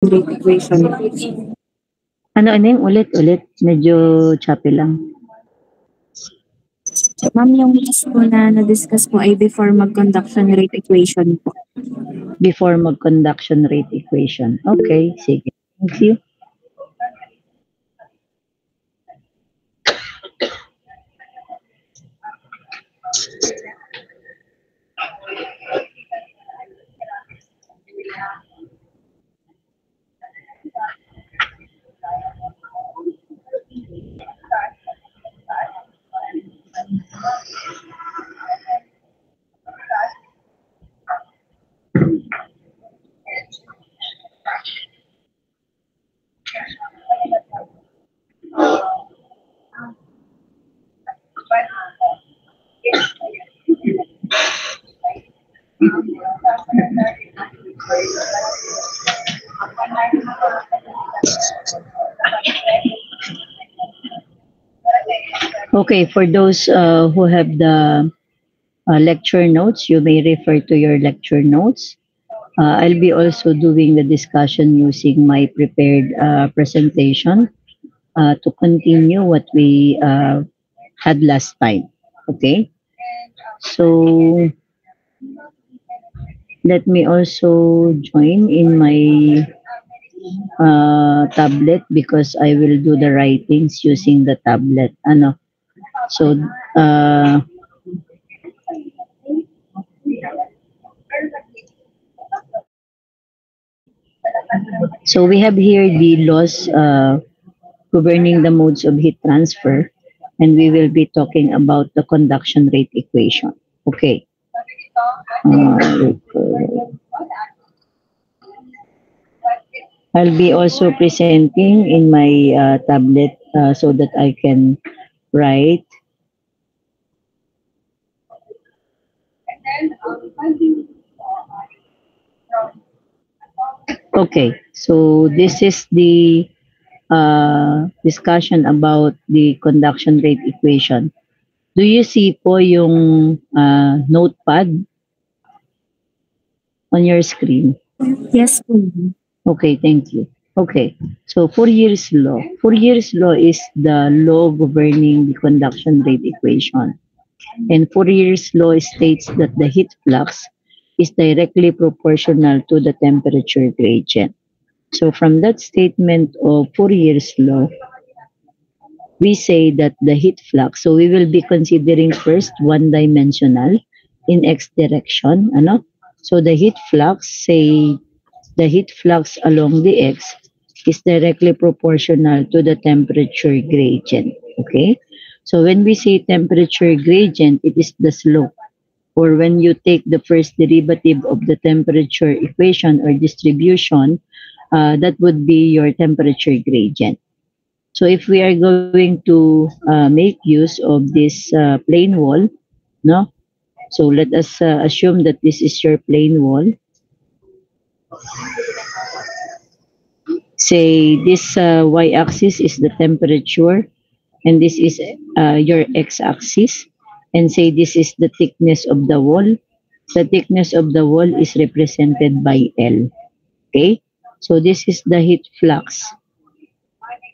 rate equation. Ano yung ulit? Medyo choppy lang. Ma'am, yung last po na na-discuss po ay before mag-conduction rate equation po. Before mag-conduction rate equation. Okay, sige. Thank you. Okay, for those who have the lecture notes, you may refer to your lecture notes. I'll be also doing the discussion using my prepared presentation to continue what we had last time. Okay, so let me also join in my tablet because I will do the writings using the tablet. So so we have here the laws governing the modes of heat transfer, and we will be talking about the conduction rate equation. Okay. I'll be also presenting in my tablet so that I can write. Okay, so this is the discussion about the conduction rate equation. Do you see po yung notepad on your screen? Yes po. Okay, thank you. Okay, so Fourier's law. Fourier's law is the law governing the conduction rate equation. And Fourier's law states that the heat flux is directly proportional to the temperature gradient. So from that statement of Fourier's law, we say that the heat flux, so we will be considering first one-dimensional in x direction. So the heat flux, say the heat flux along the x is directly proportional to the temperature gradient. Okay? So when we say temperature gradient, it is the slope. Or when you take the first derivative of the temperature equation or distribution, that would be your temperature gradient. So if we are going to make use of this plane wall, no? So let us assume that this is your plane wall. Say this y-axis is the temperature, and this is your x-axis. And say this is the thickness of the wall. The thickness of the wall is represented by L. Okay? So this is the heat flux.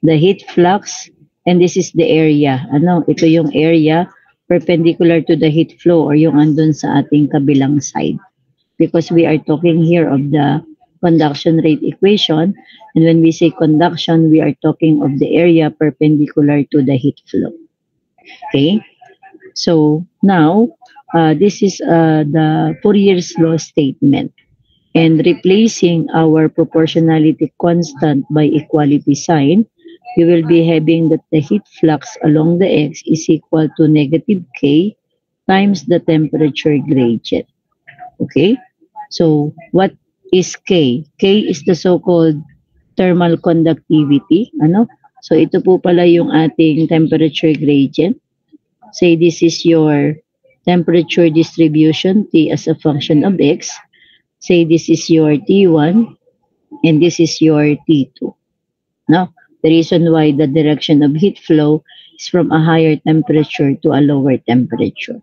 The heat flux, and this is the area. Ito yung area perpendicular to the heat flow or yung andun sa ating kabilang side. Because we are talking here of the conduction rate equation, and when we say conduction, we are talking of the area perpendicular to the heat flow. Okay? So now, this is the Fourier's law statement. And replacing our proportionality constant by equality sign, you will be having that the heat flux along the x is equal to negative k times the temperature gradient. Okay? So what is k? K is the so-called thermal conductivity. So ito po pala yung ating temperature gradient. Say this is your temperature distribution, T as a function of x. Say this is your T1 and this is your T2. Now, the reason why the direction of heat flow is from a higher temperature to a lower temperature.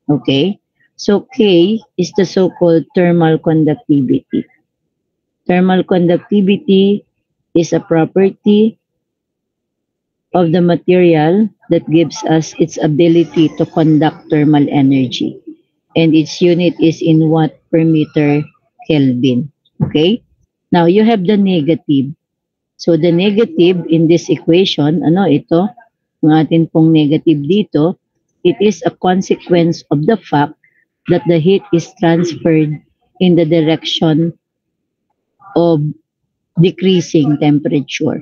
Okay? So K is the so-called thermal conductivity. Thermal conductivity is a property of the material that gives us its ability to conduct thermal energy. And its unit is in watt per meter Kelvin. Okay? Now, you have the negative. So, the negative in this equation, ano ito? Ang atin pong negative dito, it is a consequence of the fact that the heat is transferred in the direction of decreasing temperature,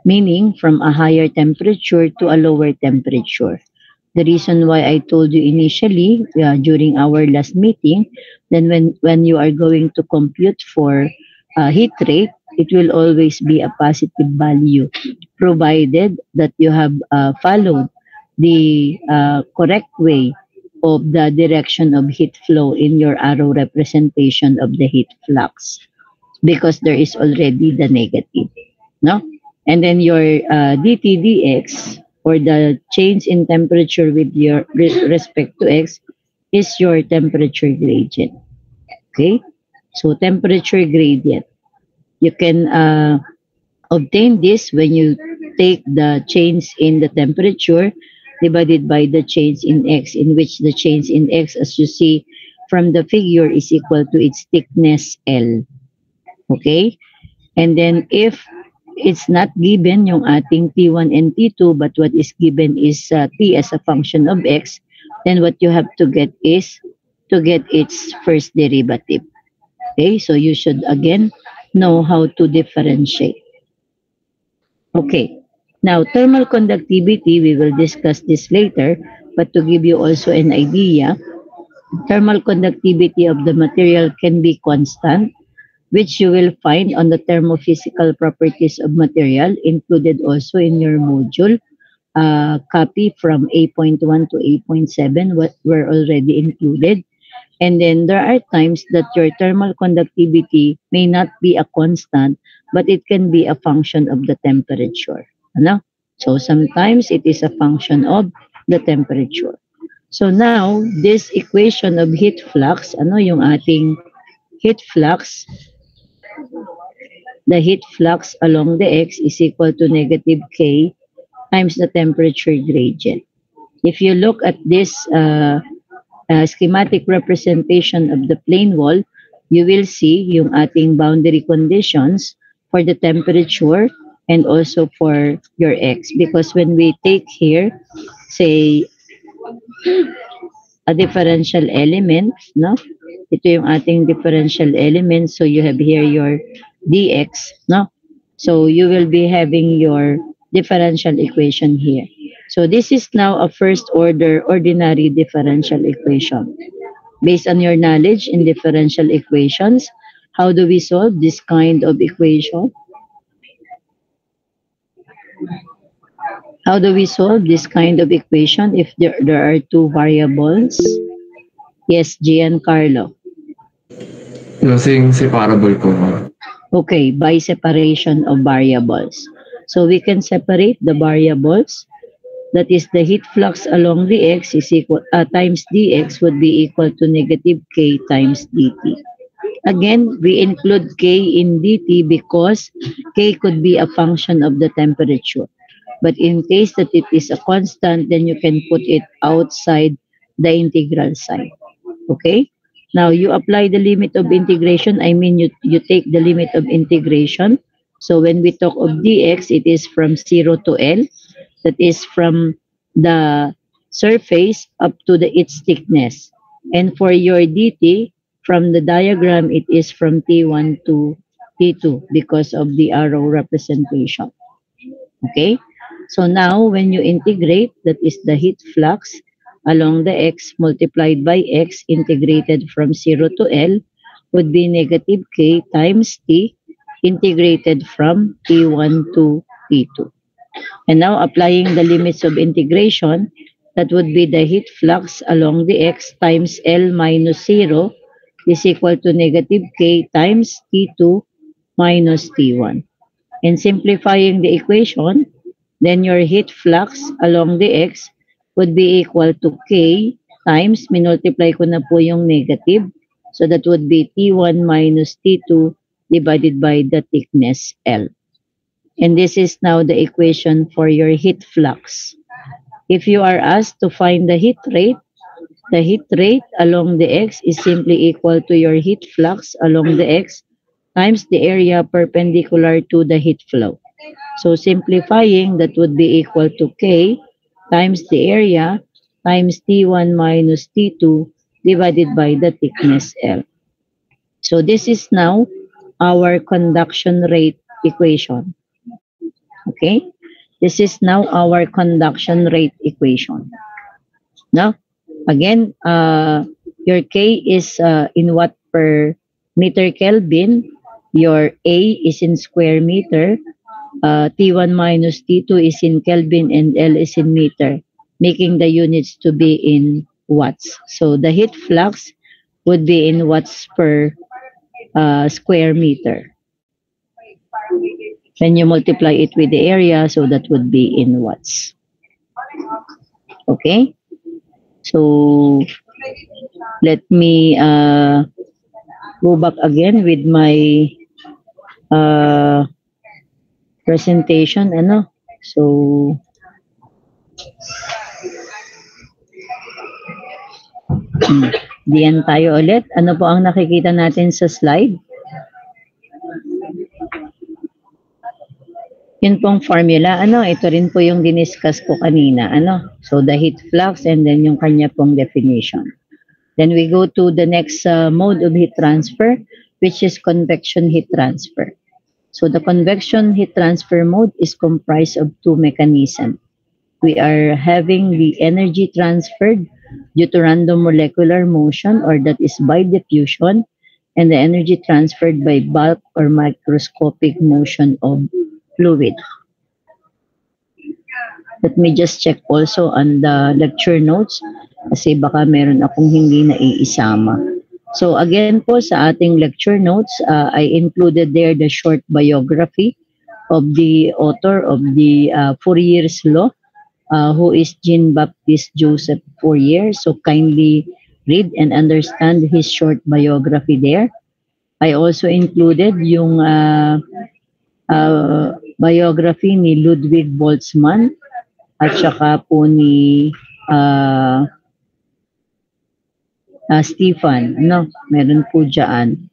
meaning from a higher temperature to a lower temperature. The reason why I told you initially during our last meeting, then when you are going to compute for heat rate, it will always be a positive value, provided that you have followed the correct way of the direction of heat flow in your arrow representation of the heat flux, because there is already the negative, no? And then your dt dx, or the change in temperature with your respect to x, is your temperature gradient. Okay, so temperature gradient, you can obtain this when you take the change in the temperature divided by the change in x, in which the change in x, as you see from the figure, is equal to its thickness L. Okay? And then if it's not given yung ating T1 and T2, but what is given is T as a function of X, then what you have to get is to get its first derivative. Okay? So you should again know how to differentiate. Okay. Now, thermal conductivity, we will discuss this later, but to give you also an idea, thermal conductivity of the material can be constant, which you will find on the thermophysical properties of material, included also in your module. Copy from A.1 to A.7 what were already included. And then there are times that your thermal conductivity may not be a constant, but it can be a function of the temperature. Ano? So sometimes it is a function of the temperature. So now, this equation of heat flux, ano yung ating heat flux? The heat flux along the x is equal to negative K times the temperature gradient. If you look at this schematic representation of the plane wall, you will see yung ating boundary conditions for the temperature and also for your x. Because when we take here, say, a differential element, no? Ito yung ating differential element. So you have here your dx, no? So you will be having your differential equation here. So this is now a first order ordinary differential equation. Based on your knowledge in differential equations, how do we solve this kind of equation? How do we solve this kind of equation if there are two variables? Yes, Giancarlo. Using separable po. Okay, by separation of variables. So we can separate the variables. That is, the heat flux along the x is equal times dx would be equal to negative k times dt. Again, we include k in dt because k could be a function of the temperature. But in case that it is a constant, then you can put it outside the integral sign. Okay? Now, you apply the limit of integration. I mean, you take the limit of integration. So when we talk of dx, it is from 0 to L. That is from the surface up to its thickness. And for your dt, from the diagram, it is from T1 to T2 because of the arrow representation. Okay? So now, when you integrate, that is the heat flux along the x multiplied by x integrated from 0 to L would be negative k times t integrated from T1 to T2. And now, applying the limits of integration, that would be the heat flux along the x times L minus 0 is equal to negative k times T2 minus T1. And simplifying the equation, then your heat flux along the x would be equal to k times, minultiply ko na po yung negative. So that would be T1 minus T2 divided by the thickness L. And this is now the equation for your heat flux. If you are asked to find the heat rate along the x is simply equal to your heat flux along the x times the area perpendicular to the heat flow. So simplifying, that would be equal to K times the area times T1 minus T2 divided by the thickness L. So this is now our conduction rate equation. Okay? This is now our conduction rate equation. Now, again, your K is in watt per meter Kelvin. Your A is in square meter. T1 minus T2 is in Kelvin and L is in meter, making the units to be in watts. So the heat flux would be in watts per square meter. When you multiply it with the area, so that would be in watts. Okay? So let me go back again with my presentation. So diyan tayo ulit. Ano po ang nakikita natin sa slide? Yun pong formula, ito rin po yung diniscuss ko kanina, So the heat flux and then yung kanya pong definition. Then we go to the next mode of heat transfer, which is convection heat transfer. So the convection heat transfer mode is comprised of two mechanisms. We are having the energy transferred due to random molecular motion, or that is by diffusion, and the energy transferred by bulk or microscopic motion of fluid. Let me just check also on the lecture notes kasi baka meron akong hindi naiisama. So again po sa ating lecture notes, I included there the short biography of the author of the Fourier's law, who is Jean-Baptiste Joseph Fourier. So kindly read and understand his short biography there. I also included yung biography ni Ludwig Boltzmann at saka po ni Stefan. Meron po dyan.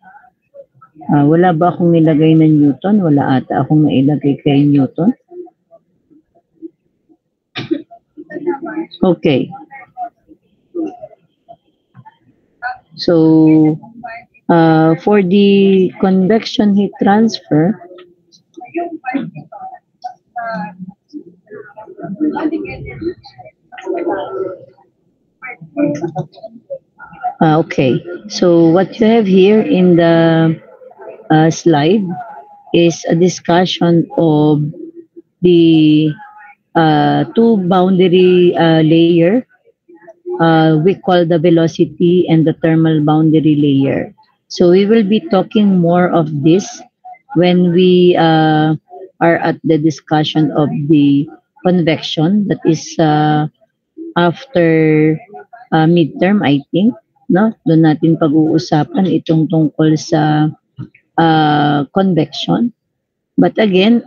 Wala ba akong nilagay na Newton? Wala ata akong nailagay kay Newton. Okay. So, for the convection heat transfer, okay, so what you have here in the slide is a discussion of the two boundary layer. We call the velocity and the thermal boundary layer. So we will be talking more of this when we are at the discussion of the convection, that is after midterm, I think. Doon natin pag-uusapan itong tungkol sa convection. But again,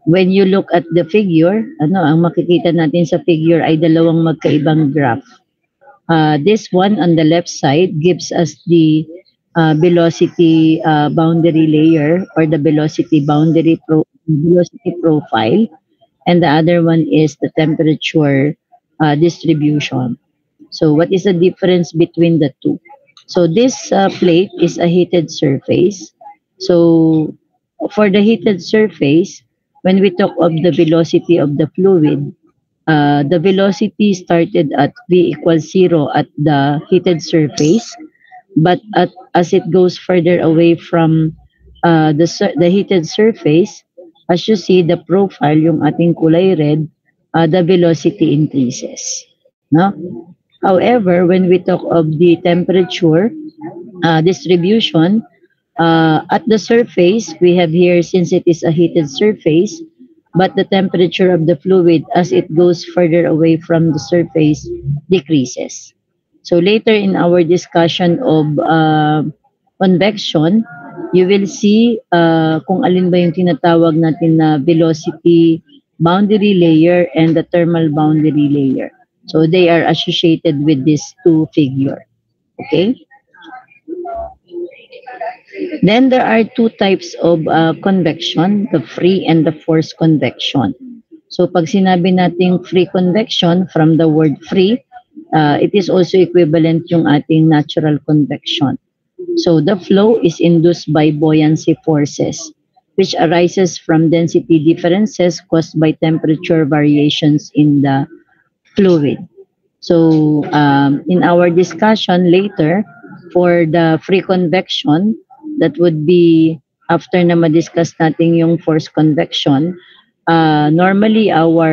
when you look at the figure, ang makikita natin sa figure ay dalawang magkaibang graph. This one on the left side gives us the velocity boundary layer, or the velocity velocity profile, and the other one is the temperature distribution. So what is the difference between the two? So this plate is a heated surface. So for the heated surface, when we talk of the velocity of the fluid, the velocity started at V equals 0 at the heated surface, but as it goes further away from the heated surface, as you see the profile, yung ating kulay red, the velocity increases. However, when we talk of the temperature distribution, at the surface, we have here, since it is a heated surface, but the temperature of the fluid as it goes further away from the surface decreases. So later in our discussion of convection, you will see kung alin ba yung tinatawag natin na velocity boundary layer and the thermal boundary layer. So they are associated with these two figure. Okay? Then there are two types of convection, the free and the forced convection. So pag sinabi nating free convection, from the word free, it is also equivalent yung ating natural convection. So the flow is induced by buoyancy forces, which arises from density differences caused by temperature variations in the fluid. So in our discussion later, for the free convection, that would be after na ma-discuss natin yung forced convection, normally our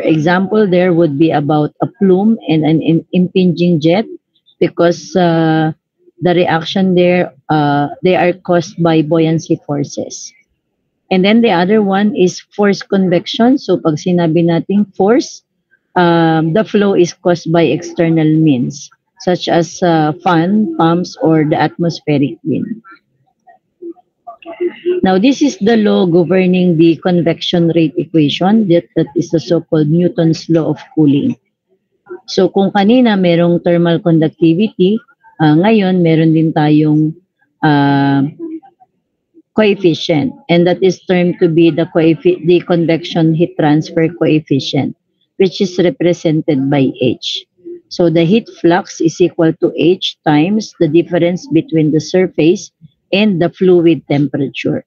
example there would be about a plume and an impinging jet, because the reaction there, they are caused by buoyancy forces. And then the other one is forced convection. So pag sinabi nating force, the flow is caused by external means, such as fan, pumps, or the atmospheric wind. Now, this is the law governing the convection rate equation. That is the so-called Newton's law of cooling. So, kung kanina merong thermal conductivity, ngayon meron din tayong coefficient, and that is termed to be the convection heat transfer coefficient, which is represented by H. So the heat flux is equal to H times the difference between the surface and the fluid temperature.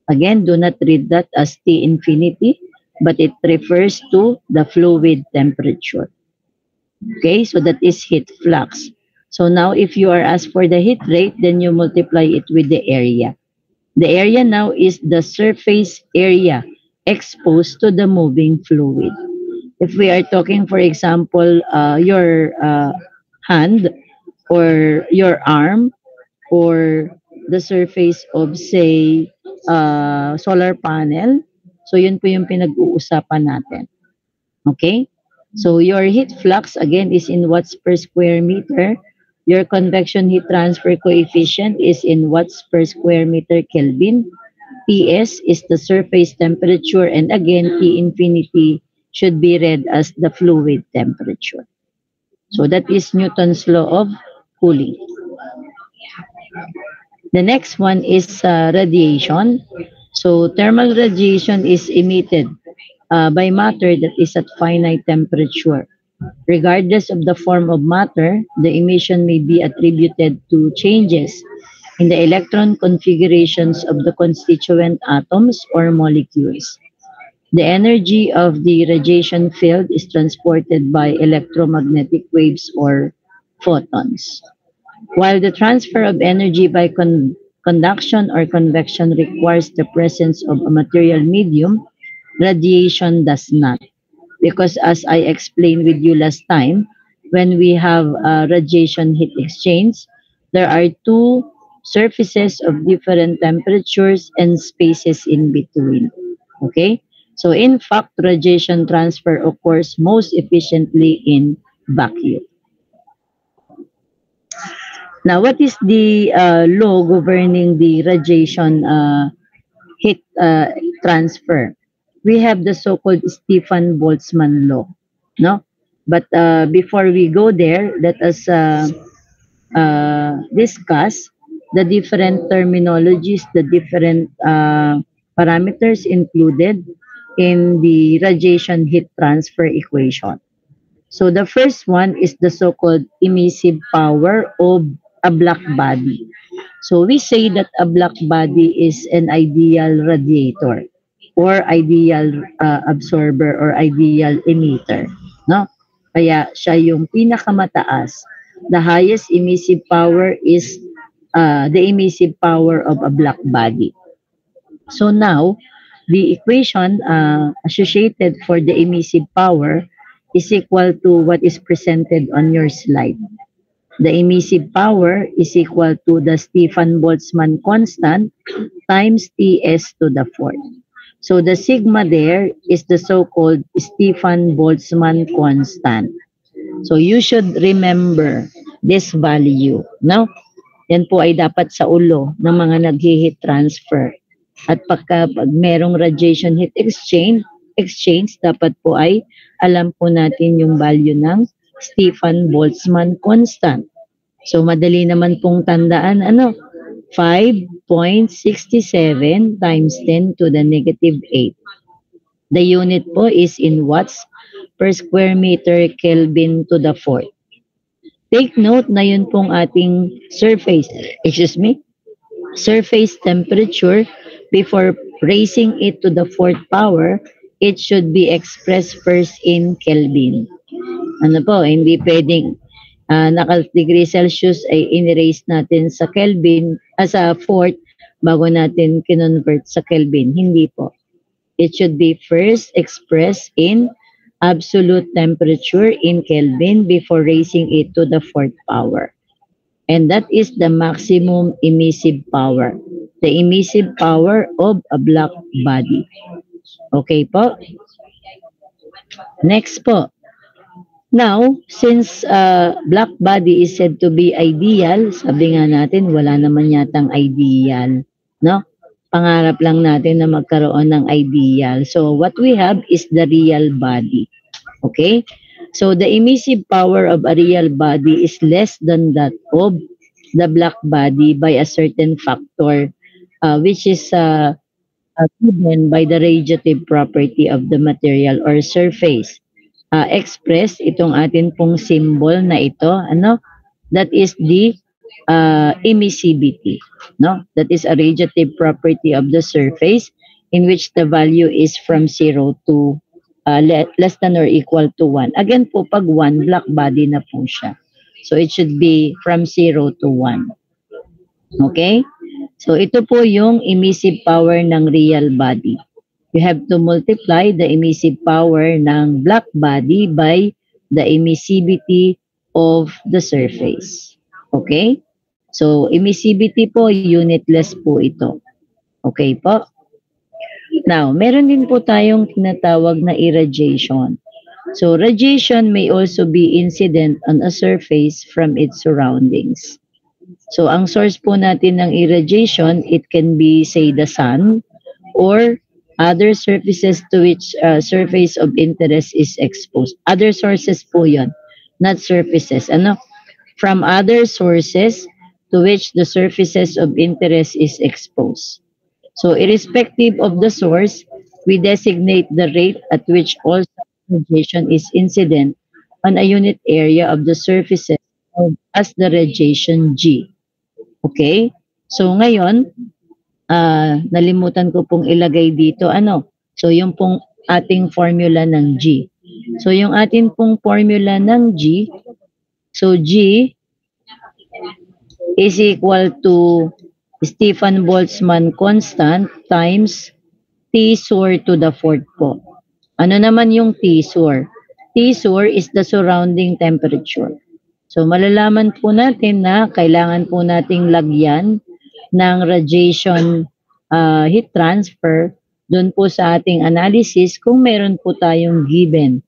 Again, do not read that as T infinity, but it refers to the fluid temperature. Okay, so that is heat flux. So now if you are asked for the heat rate, then you multiply it with the area. The area now is the surface area exposed to the moving fluid. If we are talking, for example, your hand or your arm or the surface of, say, solar panel, so yun po yung pinag-uusapan natin. Okay? So your heat flux, again, is in watts per square meter. Your convection heat transfer coefficient is in watts per square meter Kelvin. Ts is the surface temperature, and again, T infinity should be read as the fluid temperature. So that is Newton's law of cooling. The next one is radiation. So thermal radiation is emitted by matter that is at finite temperature. Regardless of the form of matter, the emission may be attributed to changes in the electron configurations of the constituent atoms or molecules. The energy of the radiation field is transported by electromagnetic waves or photons. While the transfer of energy by conduction or convection requires the presence of a material medium, radiation does not. Because as I explained with you last time, when we have radiation heat exchange, there are two surfaces of different temperatures and spaces in between. Okay? So in fact, radiation transfer occurs most efficiently in vacuum. Now, what is the law governing the radiation heat transfer? We have the so-called Stefan-Boltzmann law, no? But before we go there, let us discuss the different terminologies, the different parameters included in the radiation heat transfer equation. So the first one is the so-called emissive power of a black body. So we say that a black body is an ideal radiator or ideal absorber or ideal emitter, no? Kaya siya yung pinakamataas. The highest emissive power is the emissive power of a black body. So now, the equation associated for the emissive power is equal to what is presented on your slide. The emissive power is equal to the Stefan-Boltzmann constant times Ts to the fourth. So the sigma there is the so-called Stefan-Boltzmann constant. So you should remember this value, no? Yan po ay dapat sa ulo ng mga nag-heat transfer. At pag merong radiation heat exchange, dapat po ay alam po natin yung value ng Stefan Boltzmann constant. So madali naman pong tandaan, 5.67 times 10 to the negative 8. The unit po is in watts per square meter Kelvin to the fourth. Take note na yun pong ating surface temperature. Before raising it to the fourth power, it should be expressed first in Kelvin. Hindi pwedeng naka-degree Celsius ay in-raise natin sa Kelvin, sa fourth, bago natin kinonvert sa Kelvin. Hindi po. It should be first expressed in absolute temperature in Kelvin before raising it to the fourth power. And that is the maximum emissive power. The emissive power of a black body. Okay po? Next po. Now, since black body is said to be ideal, sabi nga natin, wala naman yatang ideal. No? Pangarap lang natin na magkaroon ng ideal. So, what we have is the real body. Okay? So, the emissive power of a real body is less than that of the black body by a certain factor, which is given by the radiative property of the material or surface. Express itong atin pong symbol na ito, that is the emissivity. That is a radiative property of the surface in which the value is from 0 to less than or equal to 1. Again po, pag 1, black body na po siya. So it should be from 0 to 1. Okay? So ito po yung emissive power ng real body. You have to multiply the emissive power ng black body by the emissivity of the surface. Okay? So emissivity po, unitless po ito. Okay po? Now, meron din po tayong tinatawag na irradiation. So radiation may also be incident on a surface from its surroundings. So ang source po natin ng irradiation, it can be say the sun or other surfaces to which surface of interest is exposed. Other sources po yon, not surfaces. From other sources to which the surfaces of interest is exposed. So irrespective of the source, we designate the rate at which all radiation is incident on a unit area of the surfaces as the radiation G. Okay? So ngayon, nalimutan ko pong ilagay dito, So yung pong ating formula ng G. So yung ating pong formula ng G, so G is equal to Stefan Boltzmann constant times T-sur to the fourth po. Ano naman yung T-sur? T-sur is the surrounding temperature. So malalaman po natin na kailangan po nating lagyan ng radiation heat transfer doon po sa ating analysis kung meron po tayong given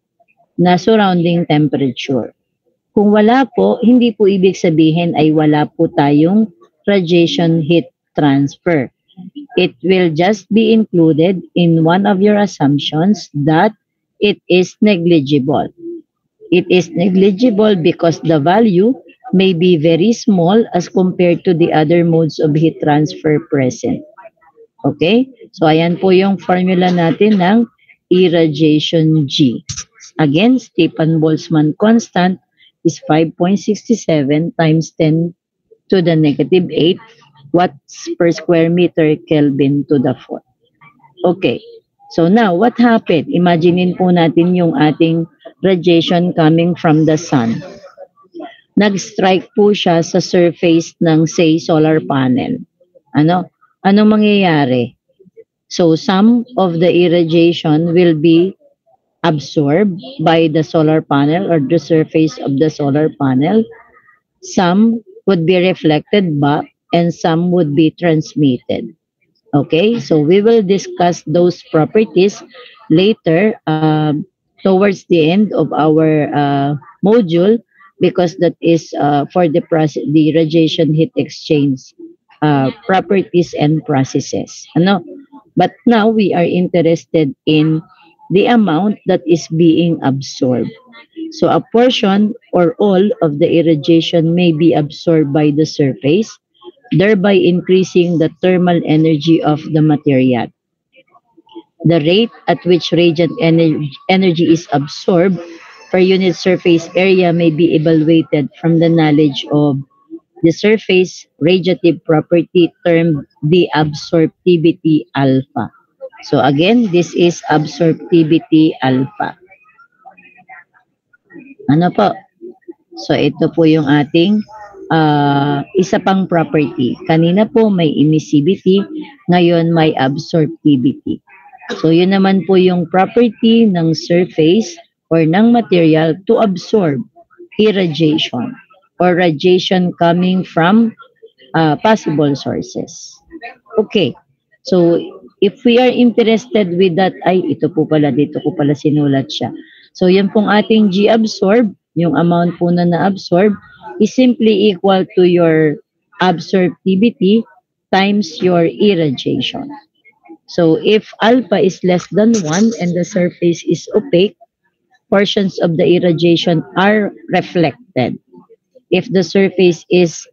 na surrounding temperature. Kung wala po, hindi po ibig sabihin ay wala po tayong radiation heat transfer. It will just be included in one of your assumptions that it is negligible. It is negligible because the value may be very small as compared to the other modes of heat transfer present. Okay? So, ayan po yung formula natin ng irradiation G. Again, Stefan Boltzmann constant is 5.67 times 10 to the negative 8 watts per square meter Kelvin to the fourth. Okay. So now, what happened? Imaginein po natin yung ating radiation coming from the sun. Nag-strike po siya sa surface ng, say, solar panel. Anong mangyayari? So, some of the irradiation will be absorbed by the solar panel or the surface of the solar panel. Some would be reflected back and some would be transmitted. Okay, so we will discuss those properties later towards the end of our module because that is for the radiation heat exchange properties and processes. Ano? But now we are interested in the amount that is being absorbed. So a portion or all of the irradiation may be absorbed by the surface, thereby increasing the thermal energy of the material. The rate at which radiant energy is absorbed per unit surface area may be evaluated from the knowledge of the surface radiative property termed the absorptivity alpha. So again, this is absorptivity alpha. Ano po? So ito po yung ating isa pang property. Kanina po may emissivity, ngayon may absorptivity. So yun naman po yung property ng surface or ng material to absorb irradiation or radiation coming from possible sources. Okay. So if we are interested with that, ay ito po pala, dito ko pala sinulat siya. So yan pong ating G absorb, yung amount po na na-absorb is simply equal to your absorptivity times your irradiation. So if alpha is less than 1 and the surface is opaque, portions of the irradiation are reflected. If the surface is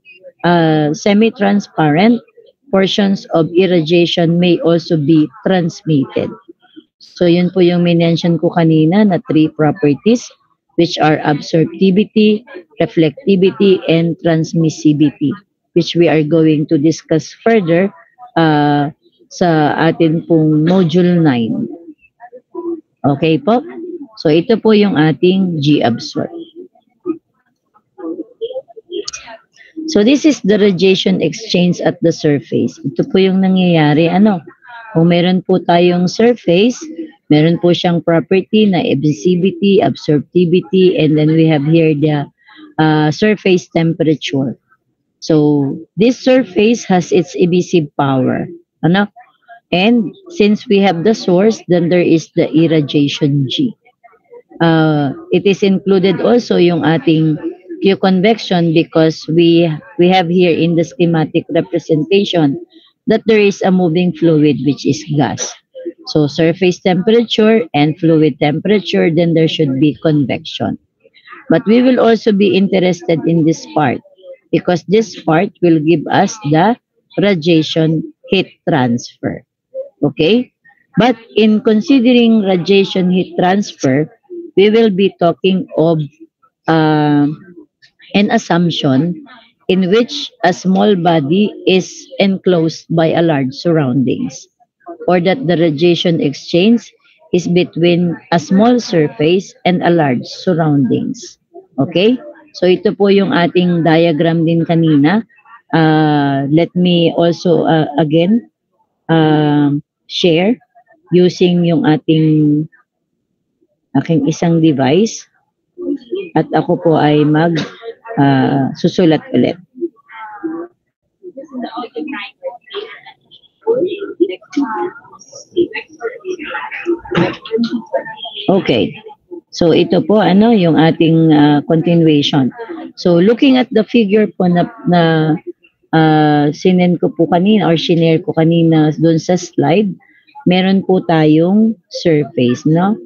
semi-transparent, portions of irradiation may also be transmitted. So yun po yung minention ko kanina na 3 properties which are absorptivity, reflectivity, and transmissivity, which we are going to discuss further sa atin pong module 9. Okay po? So ito po yung ating G-absorb. So this is the radiation exchange at the surface. Ito po yung nangyayari. Kung meron po tayong surface, meron po siyang property na emissivity, absorptivity, and then we have here the surface temperature. So this surface has its emissive power. And since we have the source, then there is the irradiation G. It is included also yung ating Q convection because we have here in the schematic representation that there is a moving fluid which is gas. So surface temperature and fluid temperature, then there should be convection. But we will also be interested in this part because this part will give us the radiation heat transfer. Okay? But in considering radiation heat transfer, we will be talking of an assumption in which a small body is enclosed by a large surroundings, or that the radiation exchange is between a small surface and a large surroundings. Okay? So ito po yung ating diagram din kanina. Let me also again share using yung aking isang device at ako po ay susulat ulit. Okay. So ito po yung ating continuation. So looking at the figure po na sinend ko po kanina or shinare ko kanina doon sa slide, meron po tayong surface, no?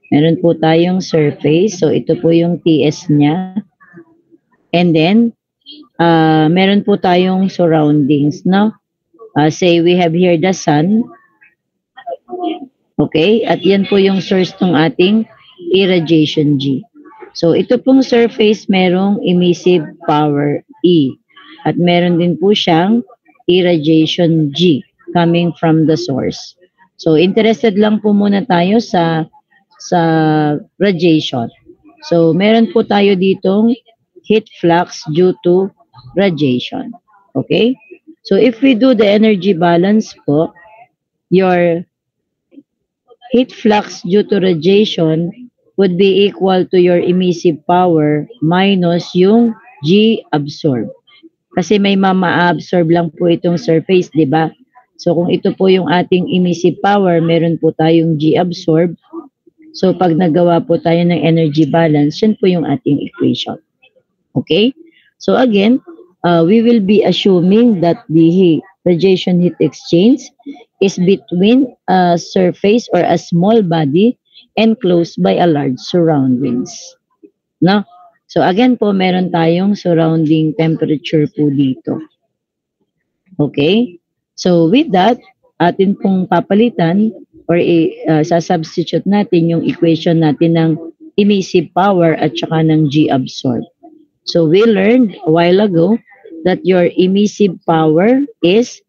Meron po tayong surface. So ito po yung TS niya. And then meron po tayong surroundings, no? Say we have here the sun. Okay? At yan po yung source ng ating irradiation G. So ito pong surface merong emissive power E. At meron din po siyang irradiation G coming from the source. So interested lang po muna tayo sa radiation. So meron po tayo ditong heat flux due to radiation. Okay? So if we do the energy balance po, your heat flux due to radiation would be equal to your emissive power minus yung G absorb. Kasi may mama-absorb lang po itong surface, di ba? So kung ito po yung ating emissive power, meron po tayong G absorb. So pag nagawa po tayo ng energy balance, yan po yung ating equation. Okay? So again, we will be assuming that the radiation heat exchange is between a surface or a small body enclosed by a large surroundings. No? So again po, meron tayong surrounding temperature po dito. Okay? So with that, atin pong papalitan or sasubstitute natin yung equation natin ng emissive power at saka ng G absorb. So we learned a while ago that your emissive power is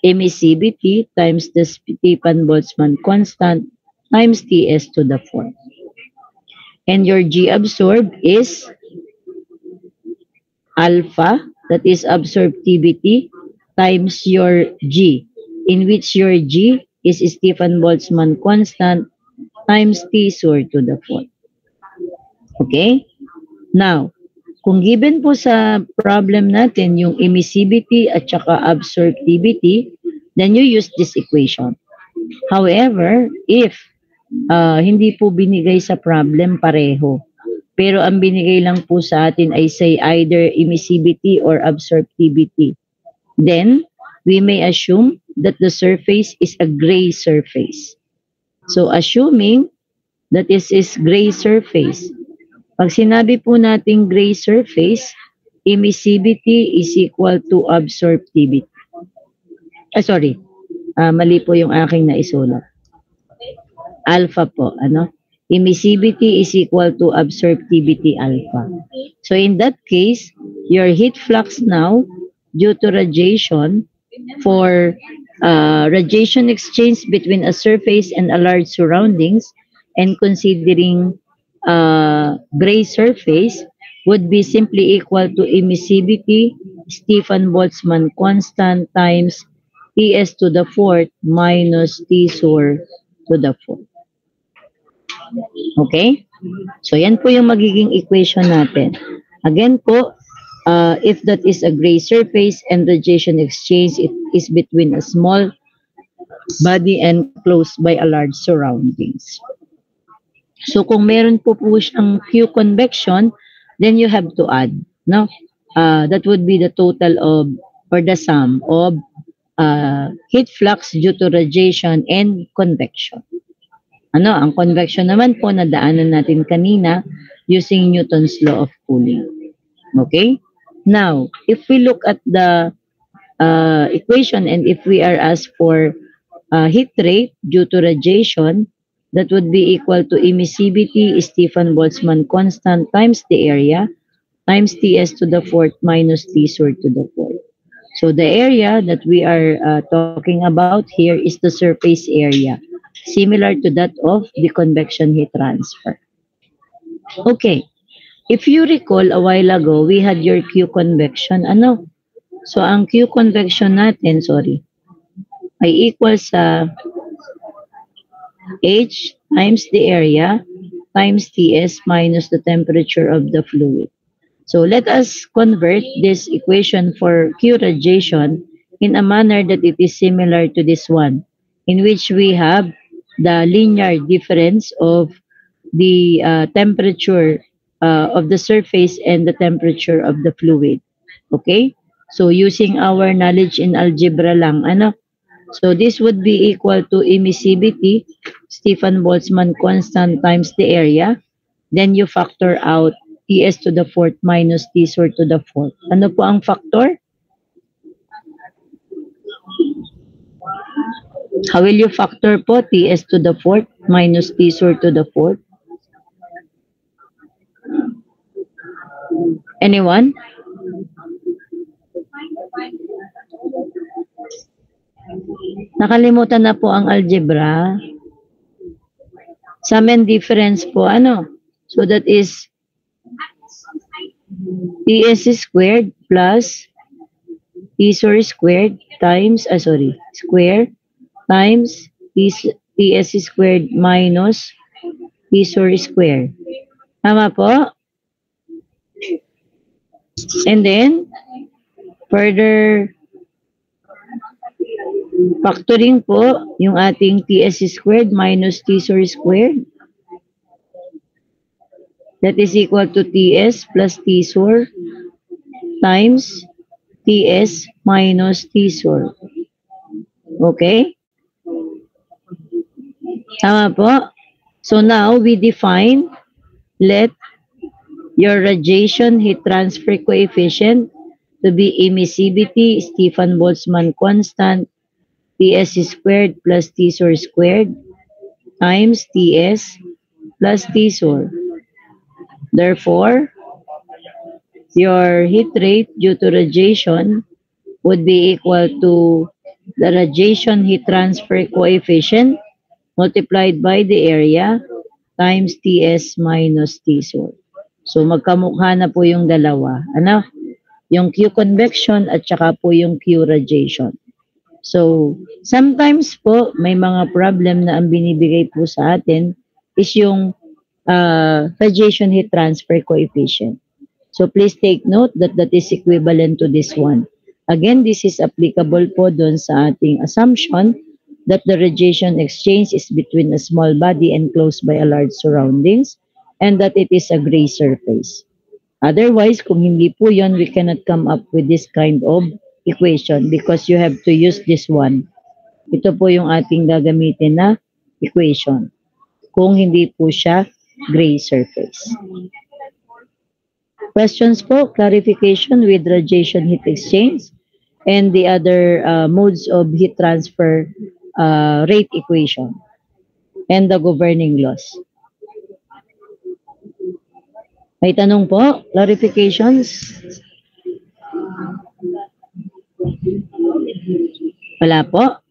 emissivity times the Stefan-Boltzmann constant times Ts to the 4th. And your G absorb is alpha, that is absorptivity, times your G, in which your G is Stefan-Boltzmann constant times T soar to the 4th. Okay? Now, kung given po sa problem natin yung emissivity at saka absorptivity, then you use this equation. However, if hindi po binigay sa problem pareho, pero ang binigay lang po sa atin ay say either emissivity or absorptivity, then we may assume that the surface is a gray surface. So assuming that this is gray surface, pag sinabi po natin gray surface, emissivity is equal to absorptivity. Mali po yung aking naisulat. Alpha po, emissivity is equal to absorptivity alpha. So in that case, your heat flux now, due to radiation, for radiation exchange between a surface and a large surroundings, and considering gray surface, would be simply equal to emissivity Stefan-Boltzmann constant times Ts to the 4th minus T soar to the 4th. Okay? So yan po yung magiging equation natin. Again po, if that is a gray surface and radiation exchange, it is between a small body enclosed by a large surroundings. So kung meron po siyang Q convection, then you have to add, no? That would be the total of, or the sum of heat flux due to radiation and convection. Ang convection naman po, nadaanan natin kanina using Newton's law of cooling. Okay? Now, if we look at the equation and if we are asked for heat rate due to radiation, that would be equal to emissivity Stefan-Boltzmann constant times the area times Ts to the 4th minus T soar to the 4th. So the area that we are talking about here is the surface area, similar to that of the convection heat transfer. Okay, if you recall a while ago, we had your Q convection. So ang Q convection natin, ay equal sa H times the area times Ts minus the temperature of the fluid. So let us convert this equation for Q radiation in a manner that it is similar to this one, in which we have the linear difference of the temperature of the surface and the temperature of the fluid. Okay? So using our knowledge in algebra lang, so this would be equal to emissivity Stefan-Boltzmann constant times the area. Then you factor out Ts to the 4th minus T soar to the 4th. Ano po ang factor? How will you factor po Ts to the 4th minus T soar to the 4th? Anyone? Nakalimutan na po ang algebra. Sum and difference po, So that is Ts squared plus T soar squared times, square times Ts squared minus T soar squared. Tama po? And then, further factoring po yung ating Ts squared minus T soar squared. That is equal to Ts plus Tsur times Ts minus Tsur. Okay? Tama po? So now we define, let your radiation heat transfer coefficient to be emissivity Stefan Boltzmann constant Ts squared plus Tsur squared times Ts plus Tsur. Therefore, your heat rate due to radiation would be equal to the radiation heat transfer coefficient multiplied by the area times Ts minus Tsur. So magkamukha na po yung dalawa. Ano? Yung Q convection at saka po yung Q radiation. So, sometimes po may mga problem na ang binibigay po sa atin is yung radiation heat transfer coefficient. So, please take note that that is equivalent to this one. Again, this is applicable po doon sa ating assumption that the radiation exchange is between a small body enclosed by a large surroundings and that it is a gray surface. Otherwise, kung hindi po yon, we cannot come up with this kind of equation because you have to use this one. Ito po yung ating gagamitin na equation kung hindi po siya gray surface. Questions po, clarification with radiation heat exchange and the other modes of heat transfer rate equation and the governing laws. May tanong po? Clarifications? Wala po.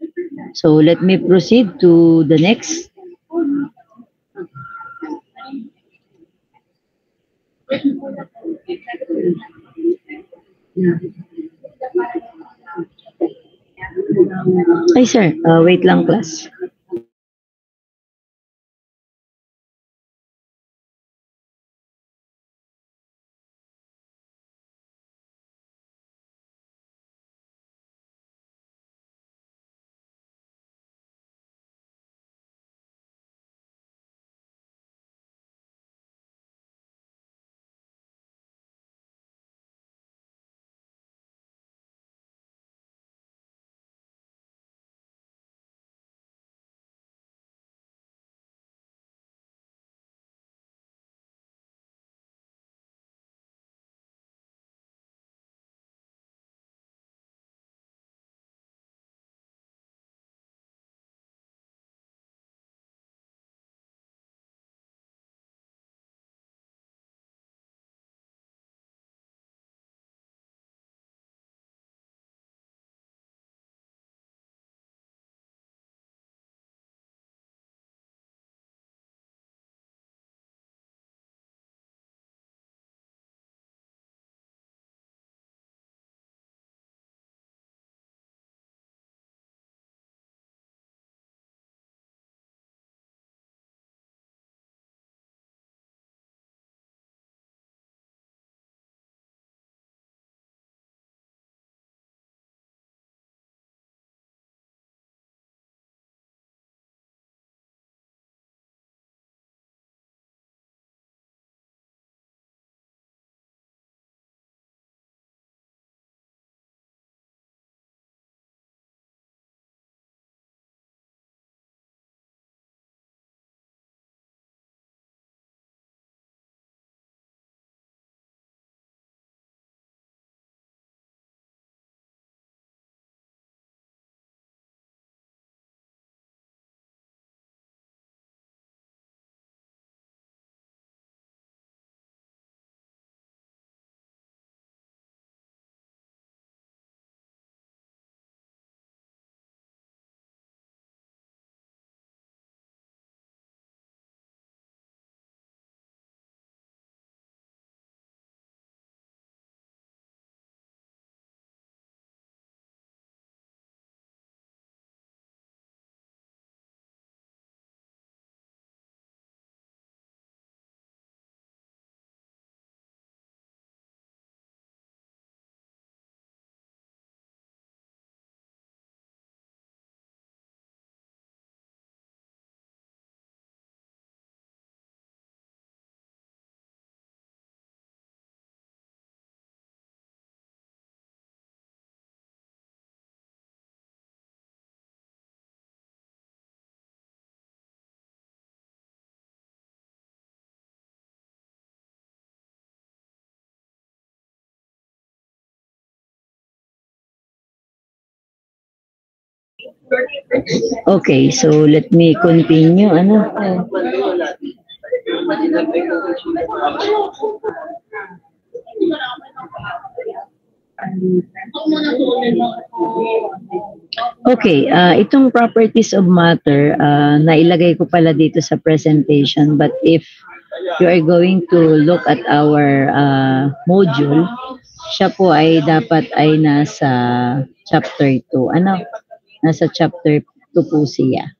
So let me proceed to the next. Ay sir, wait lang class. Okay, so let me continue. Ano? Okay, itong properties of matter, nailagay ko pala dito sa presentation. But if you are going to look at our module, siya po ay dapat ay nasa chapter 2. Ano? Nasa chapter 2 po siya.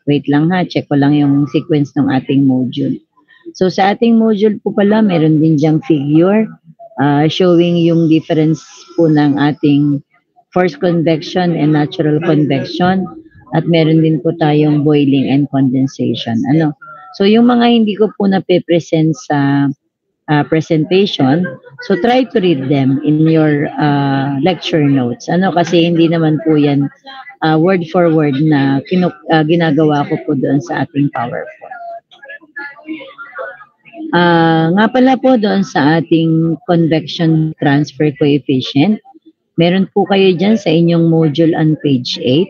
Wait lang ha, check ko lang yung sequence ng ating module. So sa ating module po pala, meron din diyang figure showing yung difference po ng ating forced convection and natural convection, at meron din po tayong boiling and condensation. Ano? So yung mga hindi ko po na-present sa presentation, so try to read them in your lecture notes. Ano, kasi hindi naman po yan word for word na ginagawa ko po doon sa ating PowerPoint. Nga pala po doon sa ating convection transfer coefficient, meron po kayo dyan sa inyong module on page 8.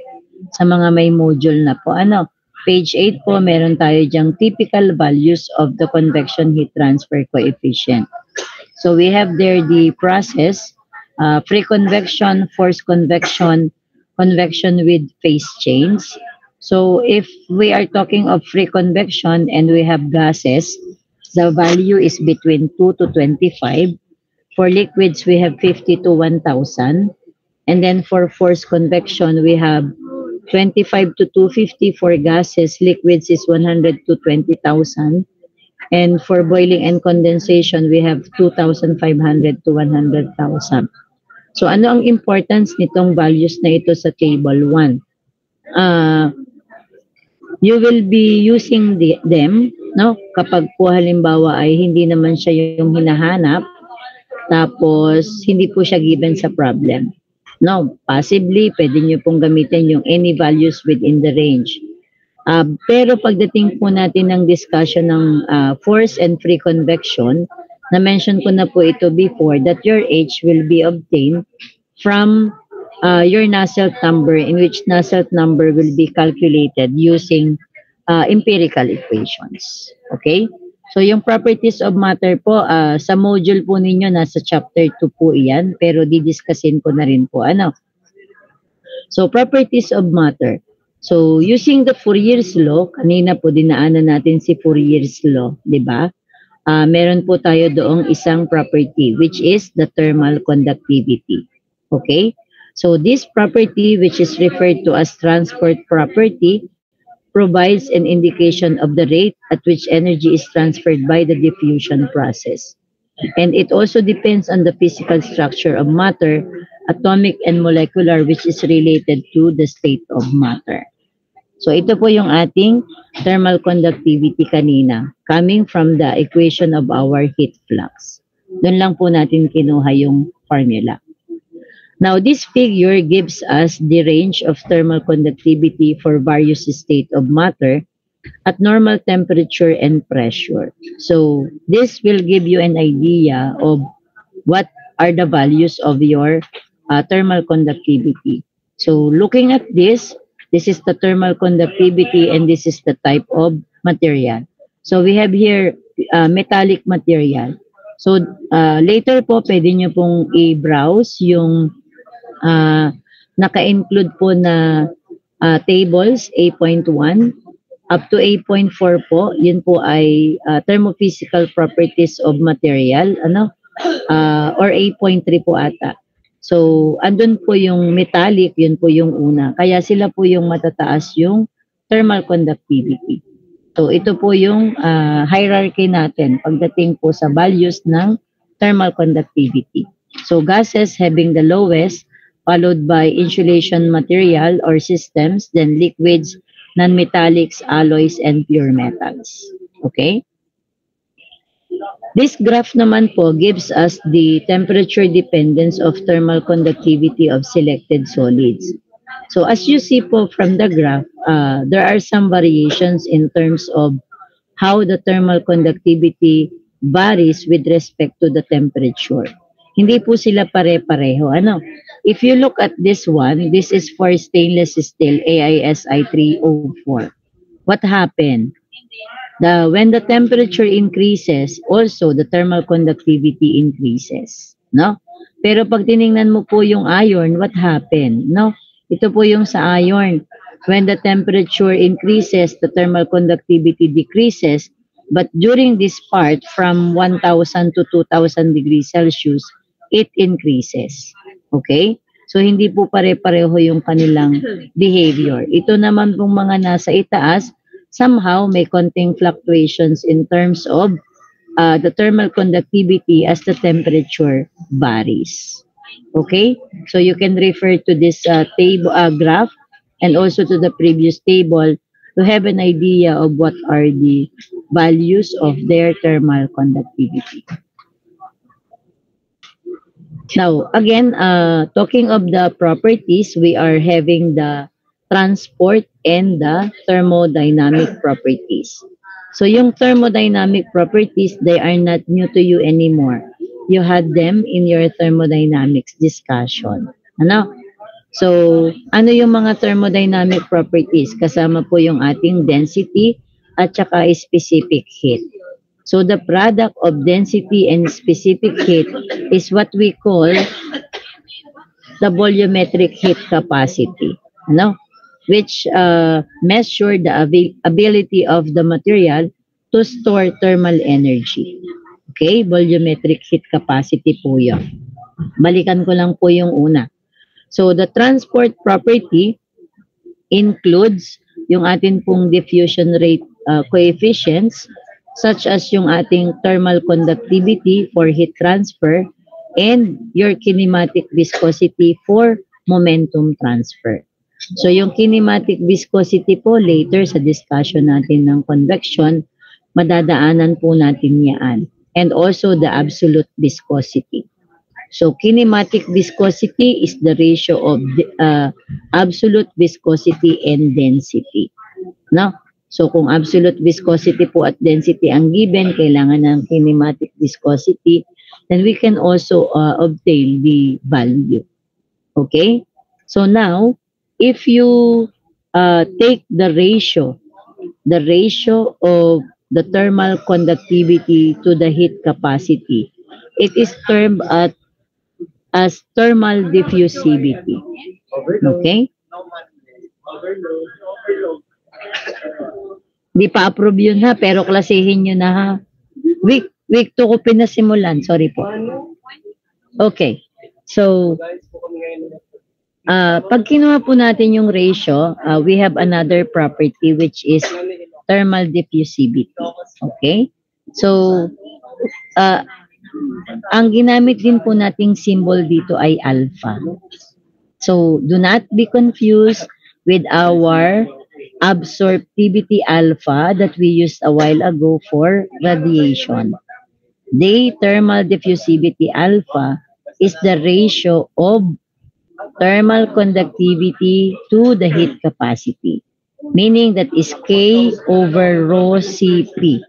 Sa mga may module na po, ano, page 8 po, meron tayo dyang typical values of the convection heat transfer coefficient. So we have there the process, free convection, forced convection, convection with phase change. So if we are talking of free convection and we have gases, the value is between 2 to 25. For liquids, we have 50 to 1,000. And then for forced convection, we have 25 to 250 for gases. Liquids is 100 to 20,000. And for boiling and condensation, we have 2,500 to 100,000. So ano ang importance nitong values na ito sa table 1? You will be using them, no? Kapag po halimbawa ay hindi naman siya yung hinahanap, tapos hindi po siya given sa problem. No, possibly pwede nyo pong gamitin yung any values within the range. Pero pagdating po natin ng discussion ng force and free convection, na-mention ko na po ito before, that your H will be obtained from your Nusselt number, in which Nusselt number will be calculated using empirical equations. Okay? So yung properties of matter po, sa module po ninyo, nasa chapter 2 po iyan, pero didiscusin ko na rin po. Ano? So properties of matter. So using the Fourier's law, kanina po dinaanan natin si Fourier's law, di ba? Meron po tayo doong isang property, which is the thermal conductivity. Okay? So this property, which is referred to as transport property, provides an indication of the rate at which energy is transferred by the diffusion process. And it also depends on the physical structure of matter, atomic and molecular, which is related to the state of matter. So ito po yung ating thermal conductivity kanina, coming from the equation of our heat flux. Doon lang po natin kinuha yung formula. Now, this figure gives us the range of thermal conductivity for various states of matter at normal temperature and pressure. So, this will give you an idea of what are the values of your thermal conductivity. So, looking at this is the thermal conductivity and this is the type of material. So, we have here metallic material. So, later po, pwede nyo pong i-browse yung naka-include po na tables A.1 up to A.4 po. Yun po ay thermophysical properties of material, ano? Or A.3 po ata. So, andun po yung metallic, yun po yung una. Kaya sila po yung matataas yung thermal conductivity. So, ito po yung hierarchy natin pagdating po sa values ng thermal conductivity. So, gases having the lowest, followed by insulation material or systems, then liquids, non-metallics, alloys, and pure metals. Okay? This graph naman po gives us the temperature dependence of thermal conductivity of selected solids. So as you see po from the graph, there are some variations in terms of how the thermal conductivity varies with respect to the temperature. Hindi po sila pare-pareho. Ano? if you look at this one, this is for stainless steel AISI 304. What happened? When the temperature increases, also the thermal conductivity increases, no? Pero pag tiningnan mo po yung iron, what happened, no? Ito po yung sa iron. When the temperature increases, the thermal conductivity decreases, but during this part, from 1,000 to 2,000 degrees Celsius, it increases. Okay? So, hindi po pare-pareho yung kanilang behavior. Ito naman pong mga nasa itaas, somehow may konting fluctuations in terms of the thermal conductivity as the temperature varies. Okay? So, you can refer to this table graph and also to the previous table to have an idea of what are the values of their thermal conductivity. Now, again, talking of the properties, we are having the transport and the thermodynamic properties. So, yung thermodynamic properties, they are not new to you anymore. You had them in your thermodynamics discussion. Ano? So, ano yung mga thermodynamic properties? Kasama po yung ating density at saka specific heat. So, the product of density and specific heat is what we call the volumetric heat capacity, no? Which measure the ability of the material to store thermal energy. Okay? Volumetric heat capacity po yun. Balikan ko lang po yung una. So, the transport property includes yung ating pong diffusion rate coefficients such as yung ating thermal conductivity for heat transfer and your kinematic viscosity for momentum transfer. So yung kinematic viscosity po later sa discussion natin ng convection, madadaanan po natin yan. And also the absolute viscosity. So kinematic viscosity is the ratio of absolute viscosity and density. No? So kung absolute viscosity po at density ang given, kailangan ng kinematic viscosity, then we can also obtain the value. Okay? So now, if you take the ratio of the thermal conductivity to the heat capacity, it is termed as thermal diffusivity. Okay? Di pa approve yun ha, pero klasihin nyo na ha. Week 2 ko pinasimulan, sorry po. Okay, so, pag kinuha po natin yung ratio, we have another property which is thermal diffusivity. Okay? So, ang ginamit din po nating symbol dito ay alpha. So, do not be confused with our absorptivity alpha that we used a while ago for radiation. The thermal diffusivity alpha is the ratio of thermal conductivity to the heat capacity, meaning that is K over rho Cp.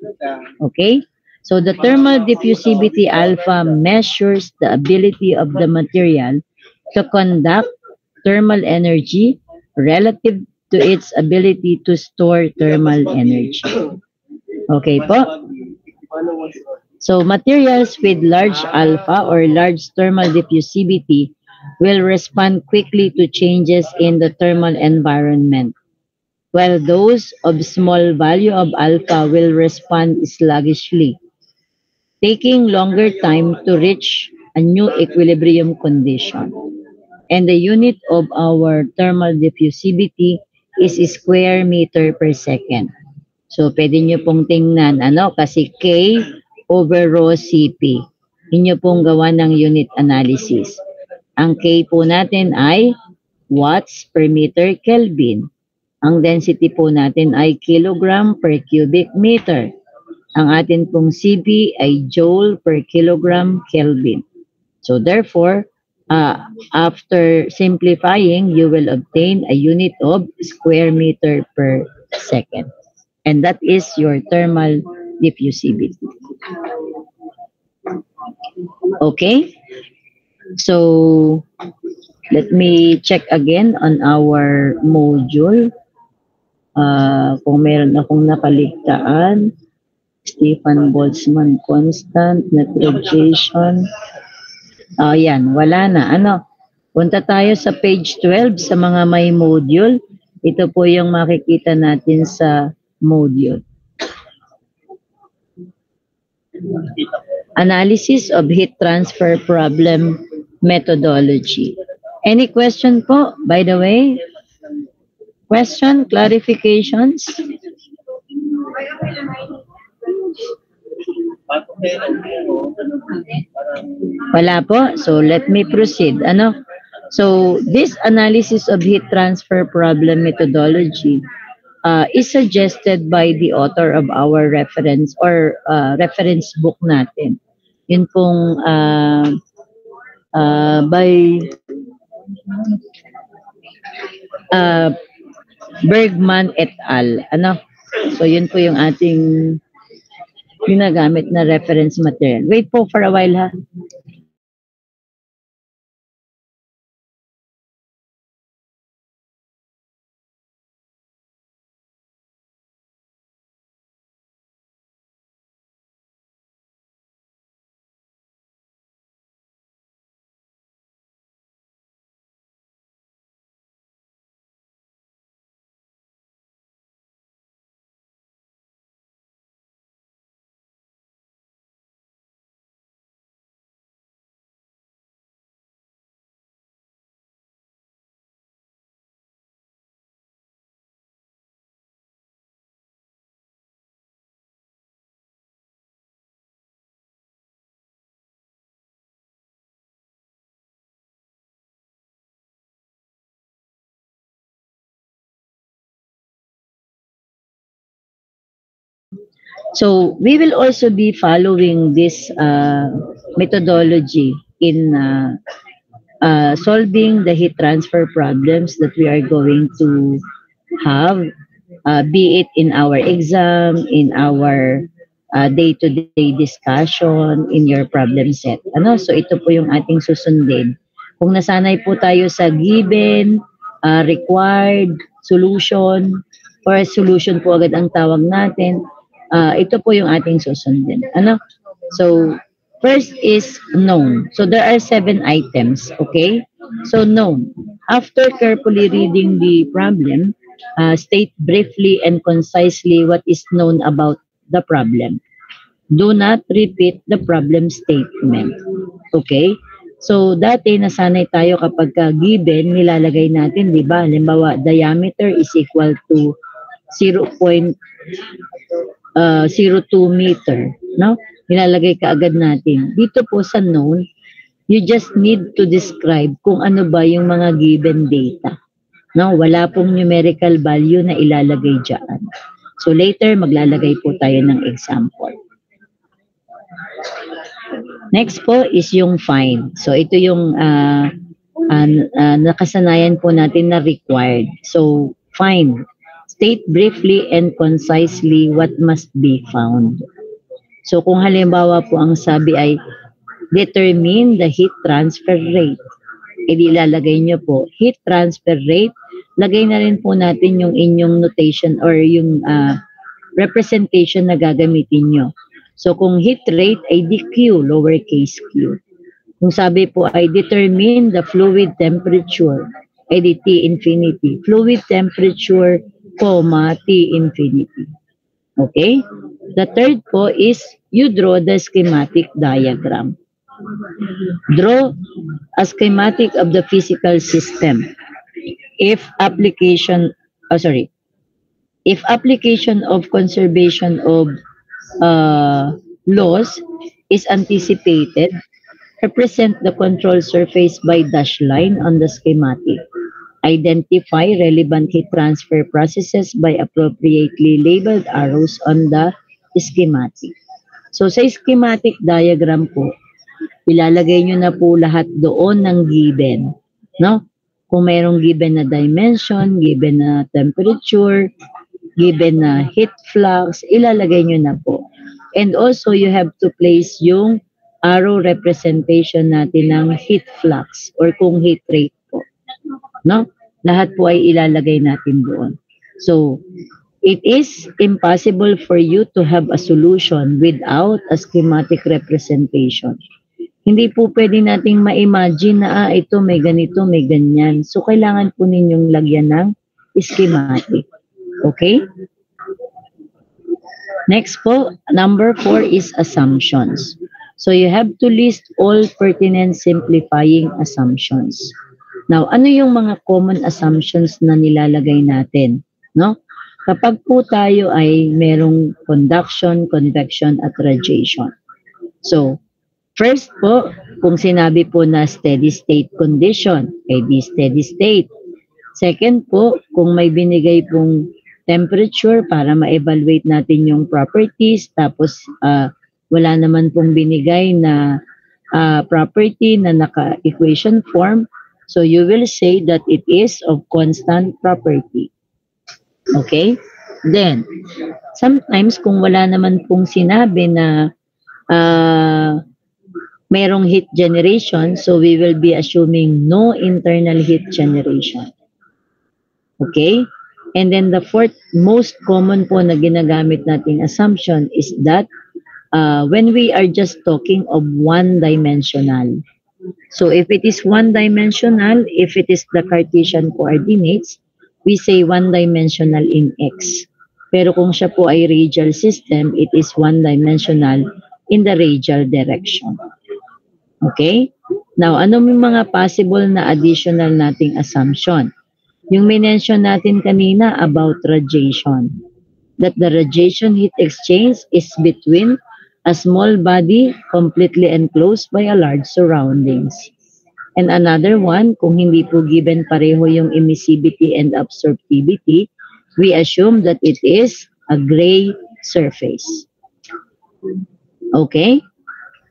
Okay? So the thermal diffusivity alpha measures the ability of the material to conduct thermal energy relative to its ability to store thermal energy. Okay po? So materials with large alpha or large thermal diffusivity will respond quickly to changes in the thermal environment, while those of small value of alpha will respond sluggishly, taking longer time to reach a new equilibrium condition. And the unit of our thermal diffusivity is square meter per second. So, pwede nyo pong tingnan, kasi K over rho Cp. Inyo pong gawa ng unit analysis. Ang K po natin ay watts per meter Kelvin. Ang density po natin ay kilogram per cubic meter. Ang atin pong Cp ay joule per kilogram Kelvin. So, therefore, after simplifying, you will obtain a unit of square meter per second. And that is your thermal diffusivity. Okay? So, Let me check again on our module. Kung meron akong nakaligtaan. Stefan Boltzmann constant, net radiation. Yan, wala na. Ano? Punta tayo sa page 12 sa mga may module. Ito po yung makikita natin sa module. Analysis of heat transfer problem methodology. Any question po, by the way? Question, clarifications? Wala po. So, let me proceed. Ano? So, this analysis of heat transfer problem methodology is suggested by the author of our reference or reference book natin. Yun pong by Bergman et al. Ano? So, yun po yung ating ginagamit na reference material. Wait po for a while, ha? So we will also be following this methodology in solving the heat transfer problems that we are going to have, be it in our exam, in our day-to-day discussion, in your problem set. Ano? So ito po yung ating susundin. Kung nasanay po tayo sa given, required, solution, or solution po agad ang tawag natin, ito po yung ating susundin. Ano? So, first is known. So, there are 7 items, okay? So, known. After carefully reading the problem, state briefly and concisely what is known about the problem. Do not repeat the problem statement. Okay? So, dati nasanay tayo kapag given, nilalagay natin, di ba? Halimbawa, diameter is equal to 0.02 meter. No? Nilalagay ka agad natin. Dito po sa known, you just need to describe kung ano ba yung mga given data. No? Wala pong numerical value na ilalagay dyan. So, later, maglalagay po tayo ng example. Next po is yung find. So, ito yung nakasanayan po natin na required. So, find. State briefly and concisely what must be found. So, kung halimbawa po ang sabi ay determine the heat transfer rate. E di lalagay nyo po, heat transfer rate. Lagay na rin po natin yung inyong notation or yung representation na gagamitin nyo. So, kung heat rate ay dQ, lowercase q. Kung sabi po ay determine the fluid temperature, ay di T infinity. Fluid temperature, comma, T infinity. Okay? The third po is you draw the schematic diagram. Draw a schematic of the physical system. If application of conservation of laws is anticipated, represent the control surface by dashed line on the schematic. Identify relevant heat transfer processes by appropriately labeled arrows on the schematic. So sa schematic diagram po, ilalagay nyo na po lahat doon ng given. No? Kung mayroong given na dimension, given na temperature, given na heat flux, ilalagay nyo na po. And also, you have to place yung arrow representation natin ng heat flux or kung heat rate po. no? Lahat po ay ilalagay natin doon. So, it is impossible for you to have a solution without a schematic representation. Hindi po pwede nating ma-imagine na ito may ganito, may ganyan. So, kailangan po ninyong lagyan ng schematic. Okay? Next po, number 4 is assumptions. So, you have to list all pertinent simplifying assumptions. Now, ano yung mga common assumptions na nilalagay natin? No? Kapag po tayo ay merong conduction, convection, at radiation. So, first po, kung sinabi po na steady state condition, ay di steady state. Second po, kung may binigay pong temperature para ma-evaluate natin yung properties, tapos wala naman pong binigay na property na naka-equation form, so you will say that it is of constant property. Okay? Then, sometimes kung wala naman pong sinabi na merong heat generation, so we will be assuming no internal heat generation. Okay? And then the fourth most common po na ginagamit nating assumption is that when we are just talking of one-dimensional. So if it is one-dimensional, if it is the Cartesian coordinates, we say one-dimensional in X. Pero kung siya po ay radial system, it is one-dimensional in the radial direction. Okay? Now, ano yung mga possible na additional nating assumption? Yung minention natin kanina about radiation. That the radiation heat exchange is between a small body completely enclosed by a large surroundings. And another one, kung hindi po given pareho yung emissivity and absorptivity, we assume that it is a gray surface. Okay?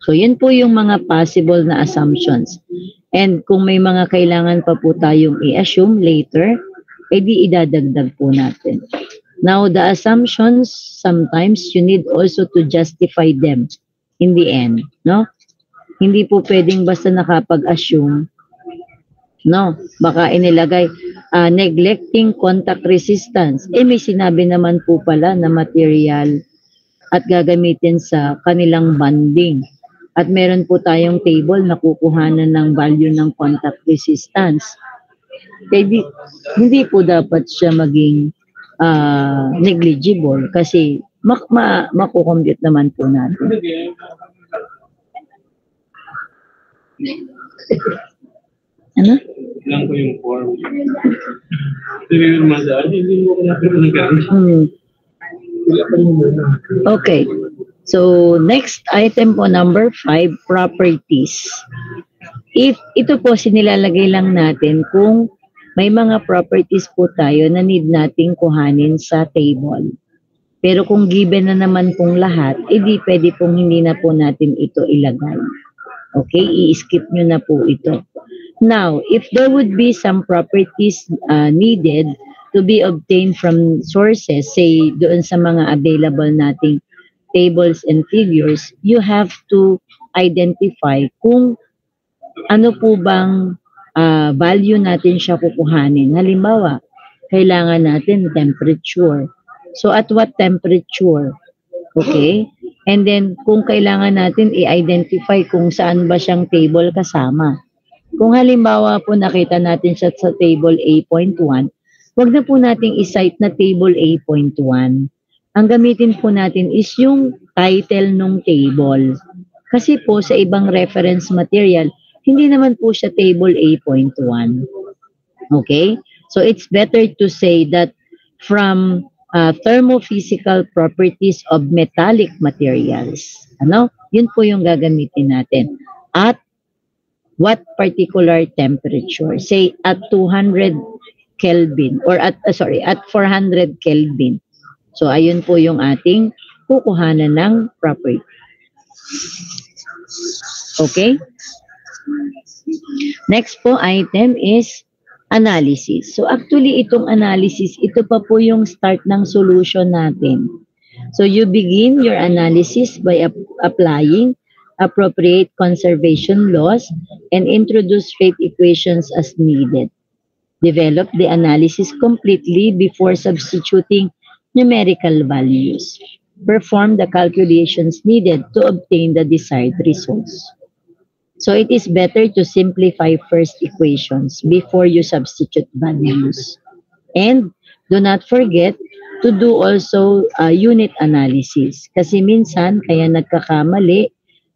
So, yun po yung mga possible na assumptions. And kung may mga kailangan pa po tayong i-assume later, edi idadagdag po natin. Now, the assumptions, sometimes you need also to justify them in the end, no? Hindi po pwedeng basta nakapag-assume, no? Baka inilagay, neglecting contact resistance. May sinabi naman po pala na material at gagamitin sa kanilang bonding. At meron po tayong table na kukuhanan ng value ng contact resistance. Kaya hindi po dapat siya maging negligible kasi makukompute naman po natin. Ano? Lang ko yung form. Sabi mo naman sa hindi mo ko na Okay. So, next item po, number 5, properties. If ito po sinilalagay lang natin kung may mga properties po tayo na need nating kuhanin sa table. Pero kung given na naman pong lahat, edi pwede pong hindi na po natin ito ilagay. Okay? I-skip nyo na po ito. Now, if there would be some properties needed to be obtained from sources, say doon sa mga available nating tables and figures, you have to identify kung ano po bang value natin siya kukuhanin. Halimbawa, kailangan natin temperature. So, at what temperature? Okay? And then, kung kailangan natin i-identify kung saan ba siyang table kasama. Kung halimbawa po nakita natin siya sa table A.1, wag na po nating i-cite na table A.1. Ang gamitin po natin is yung title ng table. Kasi po sa ibang reference material, hindi naman po siya table A.1. Okay? So it's better to say that from thermophysical properties of metallic materials. Ano? Yun po yung gagamitin natin. At what particular temperature? Say at 200 Kelvin or at 400 Kelvin. So, ayun po yung ating kukuhanan ng property. Okay? Next po item is analysis. So, actually, itong analysis, ito pa po yung start ng solution natin. So, you begin your analysis by applying appropriate conservation laws and introduce rate equations as needed. Develop the analysis completely before substituting numerical values. Perform the calculations needed to obtain the desired results. So it is better to simplify first equations before you substitute values. And do not forget to do also unit analysis. Kasi minsan, kaya nagkakamali,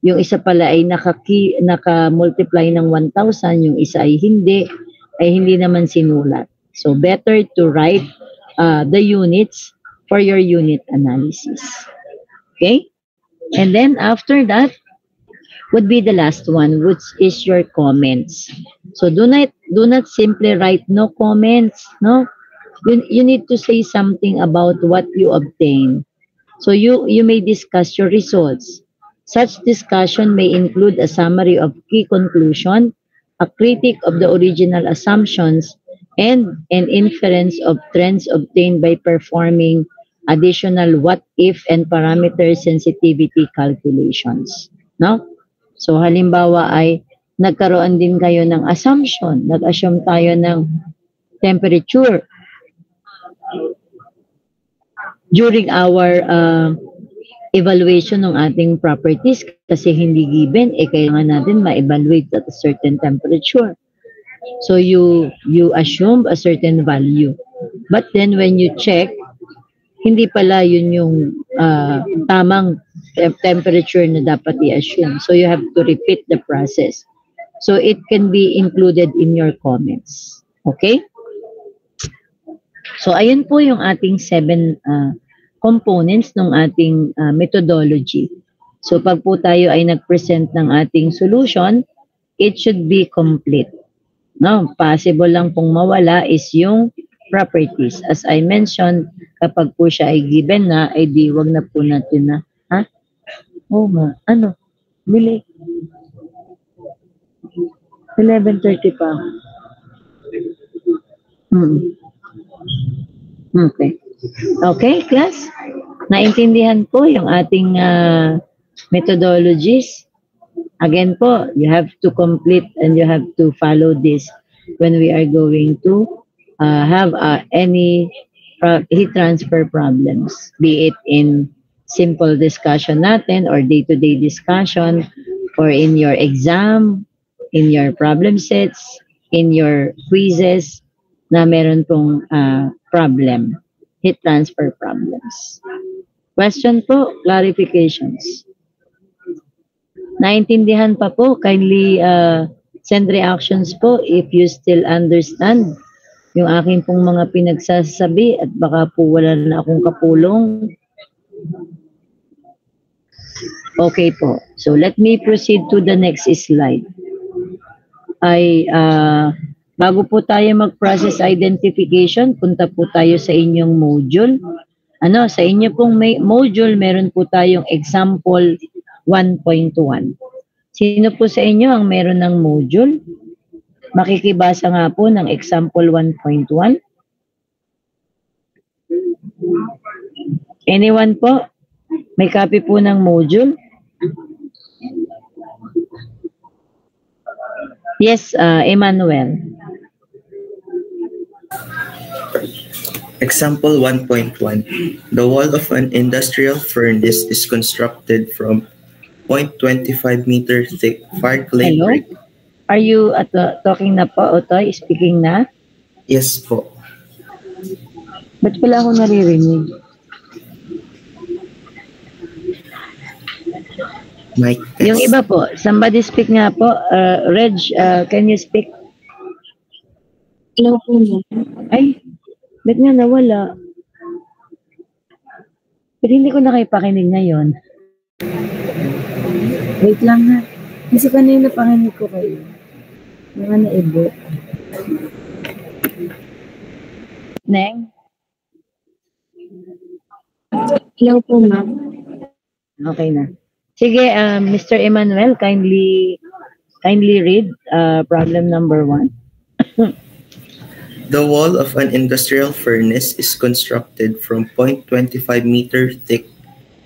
yung isa pala ay naka-multiply ng 1,000, yung isa ay hindi naman sinulat. So better to write the units for your unit analysis. Okay? And then after that, would be the last one, which is your comments. So do not simply write no comments, no? You need to say something about what you obtain. So you may discuss your results. Such discussion may include a summary of key conclusion, a critique of the original assumptions, and an inference of trends obtained by performing additional what-if and parameter sensitivity calculations. No? So halimbawa ay nagkaroon din kayo ng assumption, nag-assume tayo ng temperature during our evaluation ng ating properties kasi hindi given, kailangan natin ma-evaluate at a certain temperature. So you assume a certain value. But then when you check, hindi pala yun yung tamang temperature na dapat i-assume. So you have to repeat the process. So it can be included in your comments. Okay? So ayun po yung ating 7 components ng ating methodology. So pag po tayo ay nag-present ng ating solution, it should be complete. No, possible lang pong mawala is yung properties. As I mentioned, kapag po siya ay given na, ay di wag na po natin na, ha? Oh ma, ano? Bili. 11:30 pa. Okay. Okay, class? Naintindihan po yung ating methodologies. Again po, you have to complete and you have to follow this when we are going to have any heat transfer problems, be it in simple discussion natin or day-to-day discussion or in your exam, in your problem sets, in your quizzes na meron pong problem, heat transfer problems. Question po, clarifications. Naintindihan pa po, kindly send reactions po if you still understand yung aking pong mga pinagsasabi at baka po wala na akong kapulong. Okay po. So let me proceed to the next slide. Bago po tayo mag-process identification, punta po tayo sa inyong module. Sa inyo pong module, meron po tayong example 1.1. Sino po sa inyo ang meron ng module? Makikibasa nga po ng example 1.1. Anyone po? May copy po ng module? Yes, Emmanuel. Example 1.1. The wall of an industrial furnace is constructed from 0.25 meter thick fire clay Hello? brick. Are you talking na po, Otoy? Speaking na? Yes po. Ba't pala ako naririnig? Mic test. Yung iba po, somebody speak nga po. Reg, can you speak? Hello po niya. Ay, ba't nga nawala? Pero hindi ko na kayo pakinig ngayon. Wait lang ha. Kasi kanina pakinig ko kayo. Mga naibo. Neng? Hello po, ma'am. Okay na. Sige, Mr. Emmanuel, kindly read problem number 1. The wall of an industrial furnace is constructed from 0.25 meter thick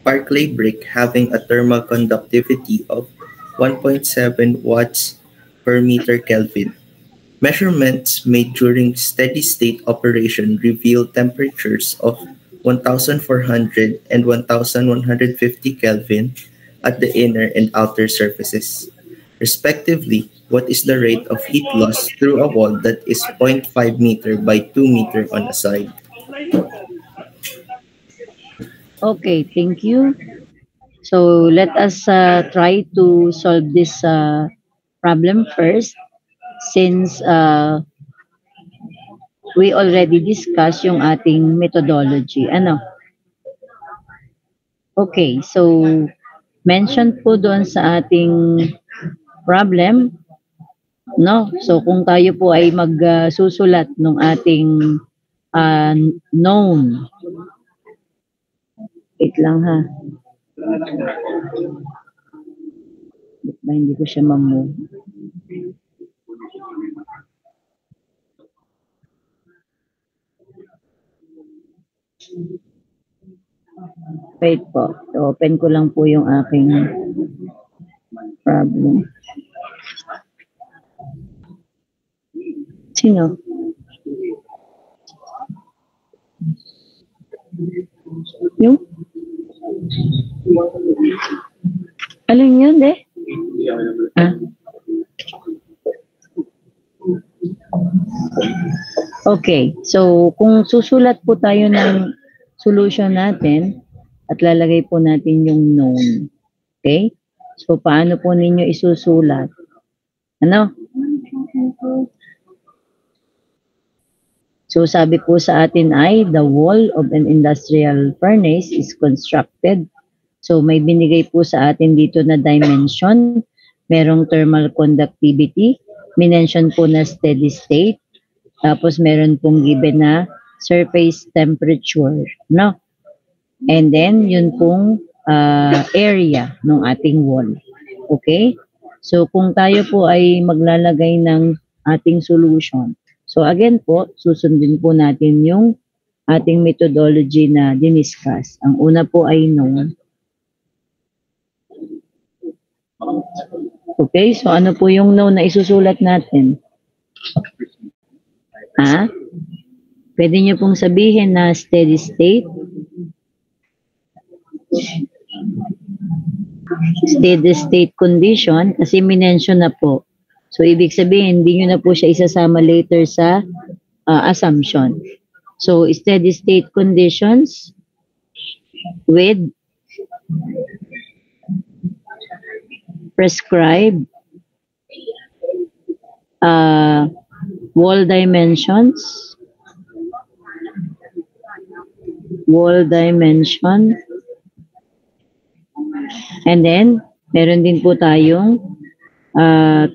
fire clay brick having a thermal conductivity of 1.7 watts per meter Kelvin. Measurements made during steady-state operation reveal temperatures of 1,400 and 1,150 Kelvin at the inner and outer surfaces. Respectively, what is the rate of heat loss through a wall that is 0.5 meter by 2 meter on a side? Okay, thank you. So let us try to solve this problem first, since we already discussed yung ating methodology. Ano? Okay, so mentioned po doon sa ating problem, no? So kung tayo po ay magsusulat ng ating known. Wait lang ha. Ba't ba hindi ko siya ma-move? Wait po. Open ko lang po yung aking problem. Sino? Yung? Alin yun, eh? Ah. Okay. So, kung susulat po tayo ng solution natin at lalagay po natin yung known. Okay? So, paano po ninyo isusulat? Ano? So, sabi po sa atin ay, the wall of an industrial furnace is constructed. So, may binigay po sa atin dito na dimension. Merong thermal conductivity. Minention po na steady state. Tapos, meron pong given na surface temperature. No? And then, yun pong area ng ating wall. Okay? So, kung tayo po ay maglalagay ng ating solution, so again po, susundin po natin yung ating methodology na diniscuss. Ang una po ay known. Okay, so ano po yung known na isusulat natin? Ha? Pwede nyo pong sabihin na steady state. Steady state condition kasi minention na po. So, ibig sabihin, hindi nyo na po siya isasama later sa assumption. So, steady state conditions with prescribed wall dimension, and then, meron din po tayong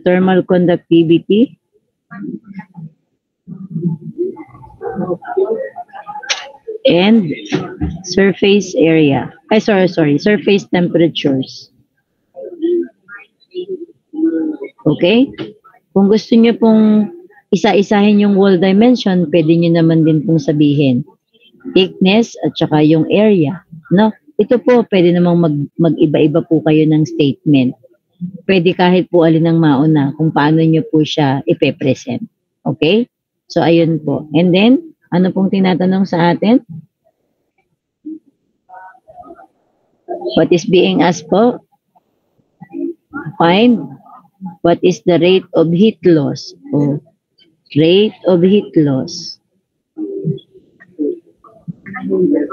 thermal conductivity, and surface area. Surface temperatures. Okay? Kung gusto niyo pong isa-isahin yung wall dimension, pwede niyo naman din pong sabihin thickness at saka yung area. No? Ito po, pwede namang mag-iba-iba po kayo ng statement. Pwede kahit po alin ang mauna kung paano nyo po siya ipe-present. Okay? So, ayun po. And then, ano pong tinatanong sa atin? What is being asked po? Find what is the rate of heat loss. O, rate of heat loss.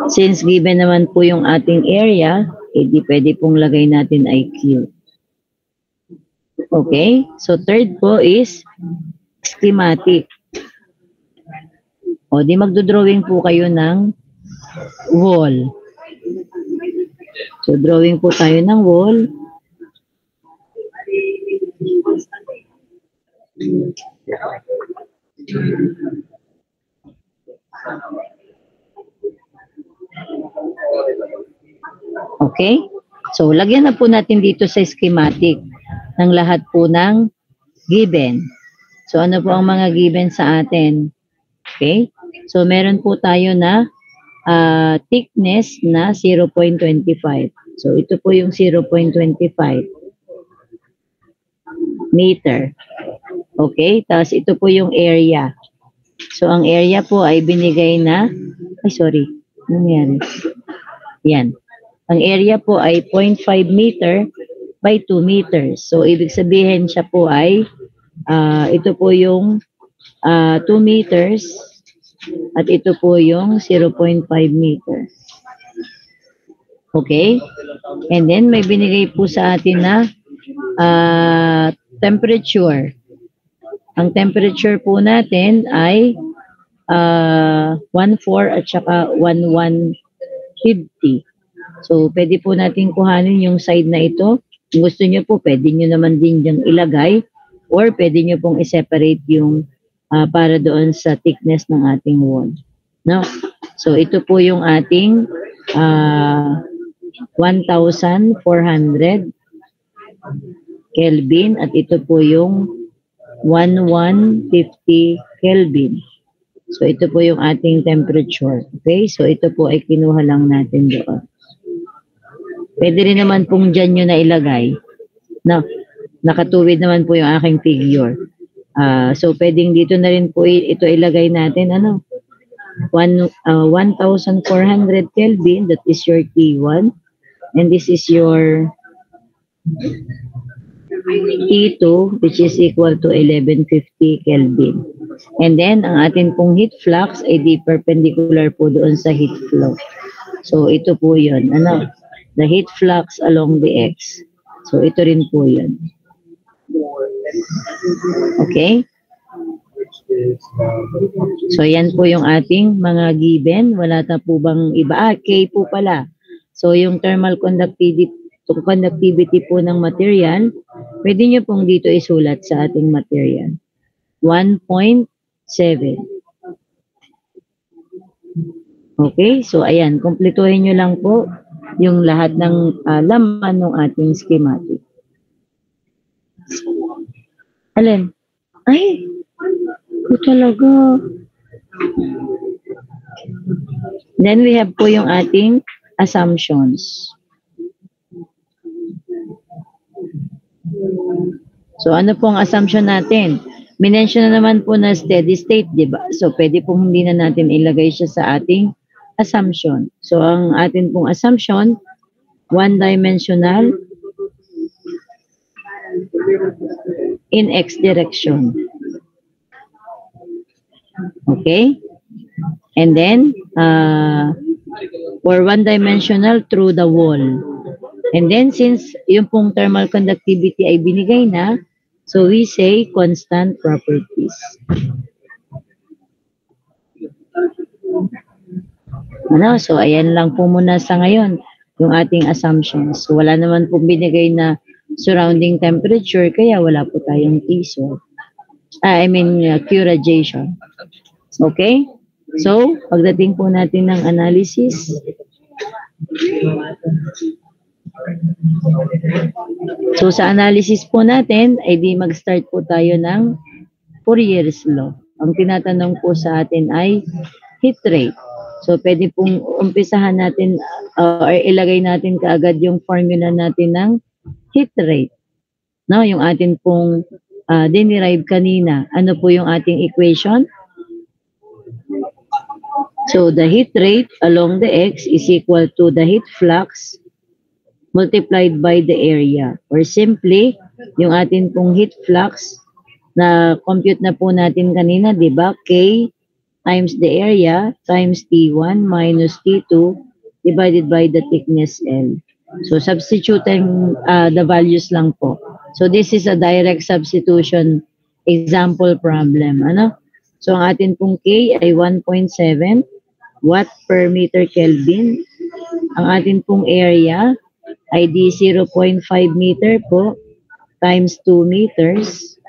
Since given naman po yung ating area, di pwede pong lagay natin IQ. Okay? So, third po is schematic. O, di magdodrawing po kayo ng wall. So, drawing po tayo ng wall. Okay? So, lagyan na po natin dito sa schematic ng lahat po ng given. So, ano po ang mga given sa atin? Okay? So, meron po tayo na thickness na 0.25. So, ito po yung 0.25 meter. Okay? Tapos ito po yung area. So, ang area po ay binigay na, ano yan? Yan. Ang area po ay 0.5 meter by 2 meters. So, ibig sabihin siya po ay, ito po yung 2 meters at ito po yung 0.5 meter. Okay? And then, may binigay po sa atin na temperature. Ang temperature po natin ay 1.4 at saka 1.150. So, pwede po natin kuhanin yung side na ito. Kung gusto nyo po, pwede nyo naman din diyang ilagay or pwede nyo pong i-separate yung para doon sa thickness ng ating wall. No? So, ito po yung ating 1,400 Kelvin at ito po yung 1,150 Kelvin. So, ito po yung ating temperature. Okay? So, ito po ay kinuha lang natin doon. Pwede rin naman pong dyan nyo na ilagay. No, nakatuwid naman po yung aking figure. So, pwedeng dito na rin po ito ilagay natin. 1,400 Kelvin, that is your T1. And this is your T2, which is equal to 1150 Kelvin. And then, ang atin pong heat flux ay di perpendicular po doon sa heat flow. So, ito po yun. The heat flux along the X. So, ito rin po yun. Okay? So, yan po yung ating mga given. Wala na po bang iba? K po pala. So, yung thermal conductivity po ng material, pwede nyo pong dito isulat sa ating material. 1.7. Okay? So, ayan. Kumpletuhin nyo lang po yung lahat ng laman ng ating schematic. Alin? Ay! Ito talaga. Then we have po yung ating assumptions. So, ano pong assumption natin? Minention na naman po na steady state, di ba? So, pwede pong hindi na natin ilagay siya sa ating assumption. So, ang atin pong assumption, one-dimensional in X direction. Okay? And then, for one-dimensional through the wall. And then, since yung pong thermal conductivity ay binigay na, so we say constant properties. So, ayan lang po muna sa ngayon yung ating assumptions. So, wala naman po binigay na surrounding temperature, kaya wala po tayong TSO. Q radiation. Okay? So, pagdating po natin ng analysis, so sa analysis po natin, ay di mag-start po tayo ng Fourier's law. Ang tinatanong po sa atin ay heat rate. So, pwede pong umpisahan natin or ilagay natin kaagad yung formula natin ng heat rate. No, yung atin pong dinerive kanina. Ano po yung ating equation? So, the heat rate along the X is equal to the heat flux multiplied by the area. Or simply, yung atin pong heat flux na compute na po natin kanina, di ba? K times the area times T1 minus T2 divided by the thickness L. So, substituting the values lang po. So, this is a direct substitution example problem. So, ang atin pong K ay 1.7 watt per meter Kelvin. Ang atin pong area ay di 0.5 meter po times 2 meters.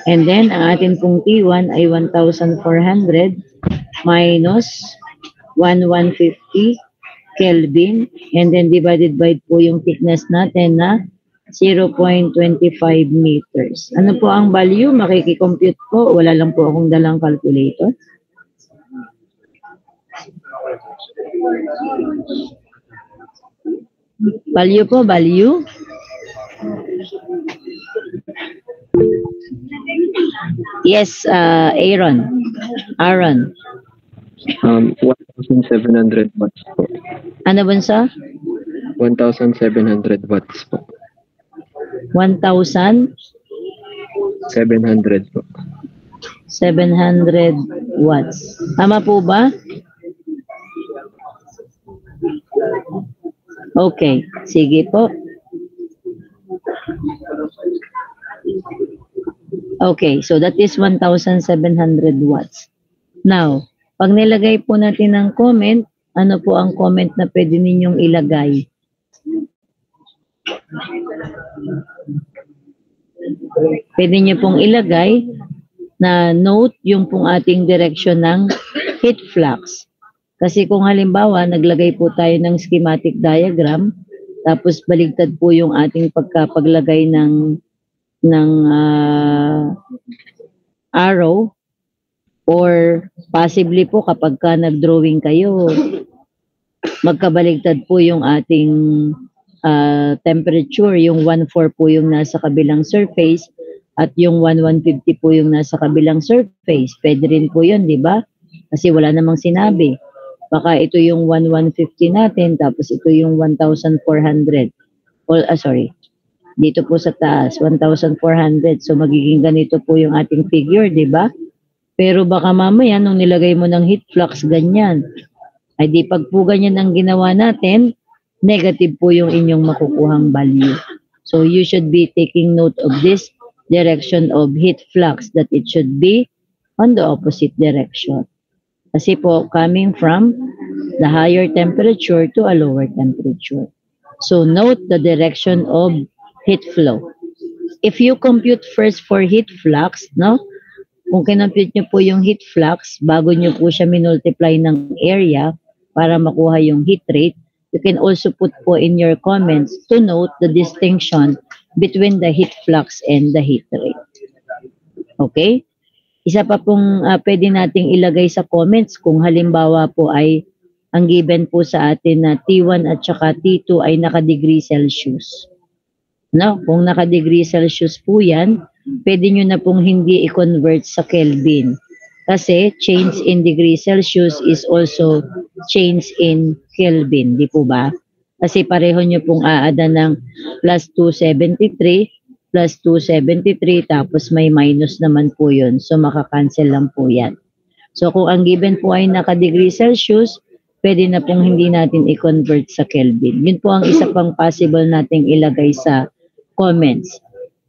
And then, ang atin pong T1 ay 1,400 minus 1,150 Kelvin. And then, divided by po yung thickness natin na 0.25 meters. Ano po ang value? Makiki-compute po. Wala lang po akong dalang calculator. Value po, value. Yes, Aaron. 1,700 watts po. Ano bunso? 1,700 watts po. 1,700 700 po. watts. Tama po ba? Okay, sige po. Okay, so that is 1,700 watts. Now, pag nilagay po natin ng comment, ano po ang comment na pwede ninyong ilagay? Pwede nyo pong ilagay na note yung pong ating direction ng heat flux. Kasi kung halimbawa, naglagay po tayo ng schematic diagram, tapos baligtad po yung ating paglagay ng arrow, or possibly po kapag ka nag-drawing kayo, magkabaligtad po yung ating temperature, yung 1,4 po yung nasa kabilang surface at yung 1,150 po yung nasa kabilang surface. Pwede rin po yun, di ba? Kasi wala namang sinabi. Baka ito yung 1,150 natin, tapos ito yung 1,400. Sorry. Dito po sa taas, 1,400. So magiging ganito po yung ating figure, di ba? Pero baka mamaya nung nilagay mo ng heat flux, ganyan. Ay di pag po ganyan ang ginawa natin, negative po yung inyong makukuhang value. So you should be taking note of this direction of heat flux, that it should be on the opposite direction. Kasi po, coming from the higher temperature to a lower temperature. So note the direction of heat flow. If you compute first for heat flux, no? Kung kinompute nyo po yung heat flux, bago nyo po siya minultiply ng area para makuha yung heat rate, you can also put po in your comments to note the distinction between the heat flux and the heat rate. Okay? Isa pa pong pwede nating ilagay sa comments kung halimbawa po ay ang given po sa atin na T1 at saka T2 ay naka-degree Celsius. No? Kung naka-degree Celsius po yan, pwede nyo na pong hindi i-convert sa Kelvin. Kasi change in degree Celsius is also change in Kelvin, di po ba? Kasi pareho nyo pong aada ng plus 273, plus 273, tapos may minus naman po yun. So makakancel lang po yan. So kung ang given po ay naka-degree Celsius, pwede na pong hindi natin i-convert sa Kelvin. Yun po ang isa pang possible nating ilagay sa comments.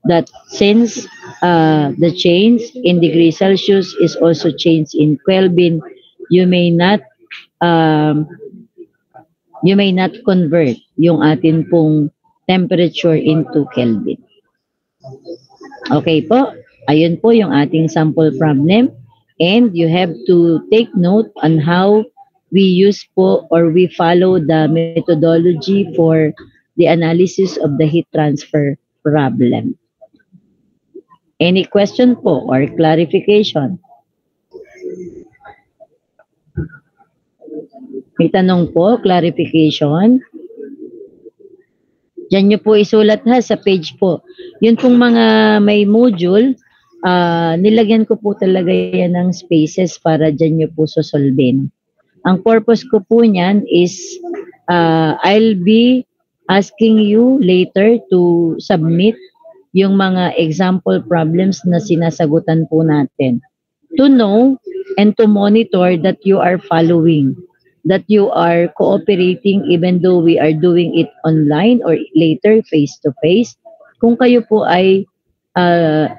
That since the change in degree Celsius is also change in Kelvin, you may not convert yung atin pong temperature into Kelvin. Okay po, ayun po yung ating sample problem, and you have to take note on how we use po or we follow the methodology for the analysis of the heat transfer problem. Any question po or clarification? May tanong po, clarification? Diyan nyo po isulat ha sa page po. Yun pong mga may module, nilagyan ko po talaga yan ng spaces para dyan nyo po susolvin. Ang purpose ko po niyan is I'll be asking you later to submit yung mga example problems na sinasagutan po natin. To know and to monitor that you are following, that you are cooperating even though we are doing it online or later face-to-face. Kung kayo po ay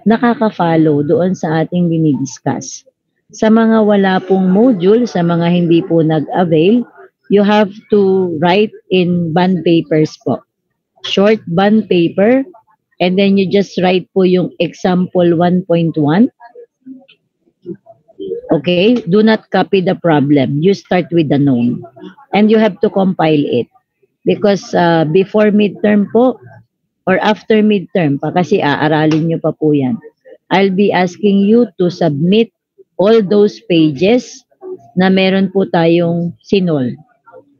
nakaka-follow doon sa ating dinidiscuss. Sa mga wala pong module, sa mga hindi po nag-avail, you have to write in bond papers po. Short bond paper, and then you just write po yung example 1.1. Okay? Do not copy the problem. You start with the known. And you have to compile it. Because before midterm po, or after midterm pa, kasi aaralin nyo pa po yan, I'll be asking you to submit all those pages na meron po tayong sinol.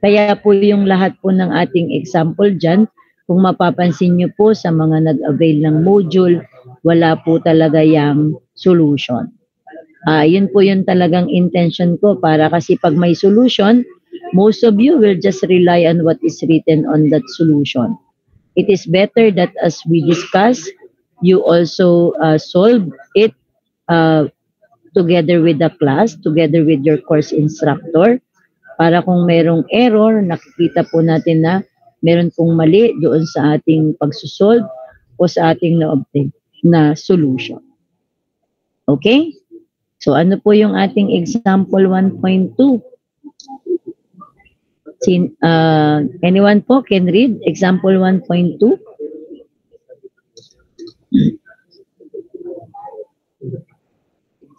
Kaya po yung lahat po ng ating example dyan, kung mapapansin nyo po sa mga nag-avail ng module, wala po talaga yung solution. Yun po yung talagang intention ko para kasi pag may solution, most of you will just rely on what is written on that solution. It is better that as we discuss, you also solve it together with the class, together with your course instructor, para kung merong error, nakikita po natin na meron pong mali doon sa ating pagsusolve o sa ating na-obtain na solution. Okay? So ano po yung ating example 1.2? Anyone po can read example 1.2?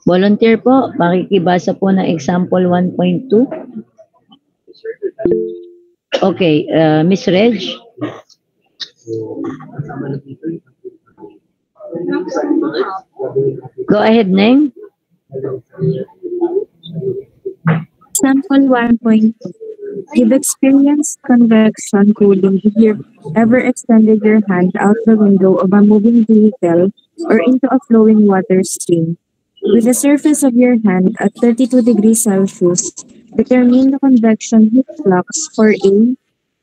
Volunteer po, pakikibasa po ng example 1.2. Okay, Miss Reg. Go ahead, Neng. Example 1.2. You've experienced convection cooling if you've ever extended your hand out the window of a moving vehicle or into a flowing water stream. With the surface of your hand at 32 degrees Celsius, determine the convection heat flux for a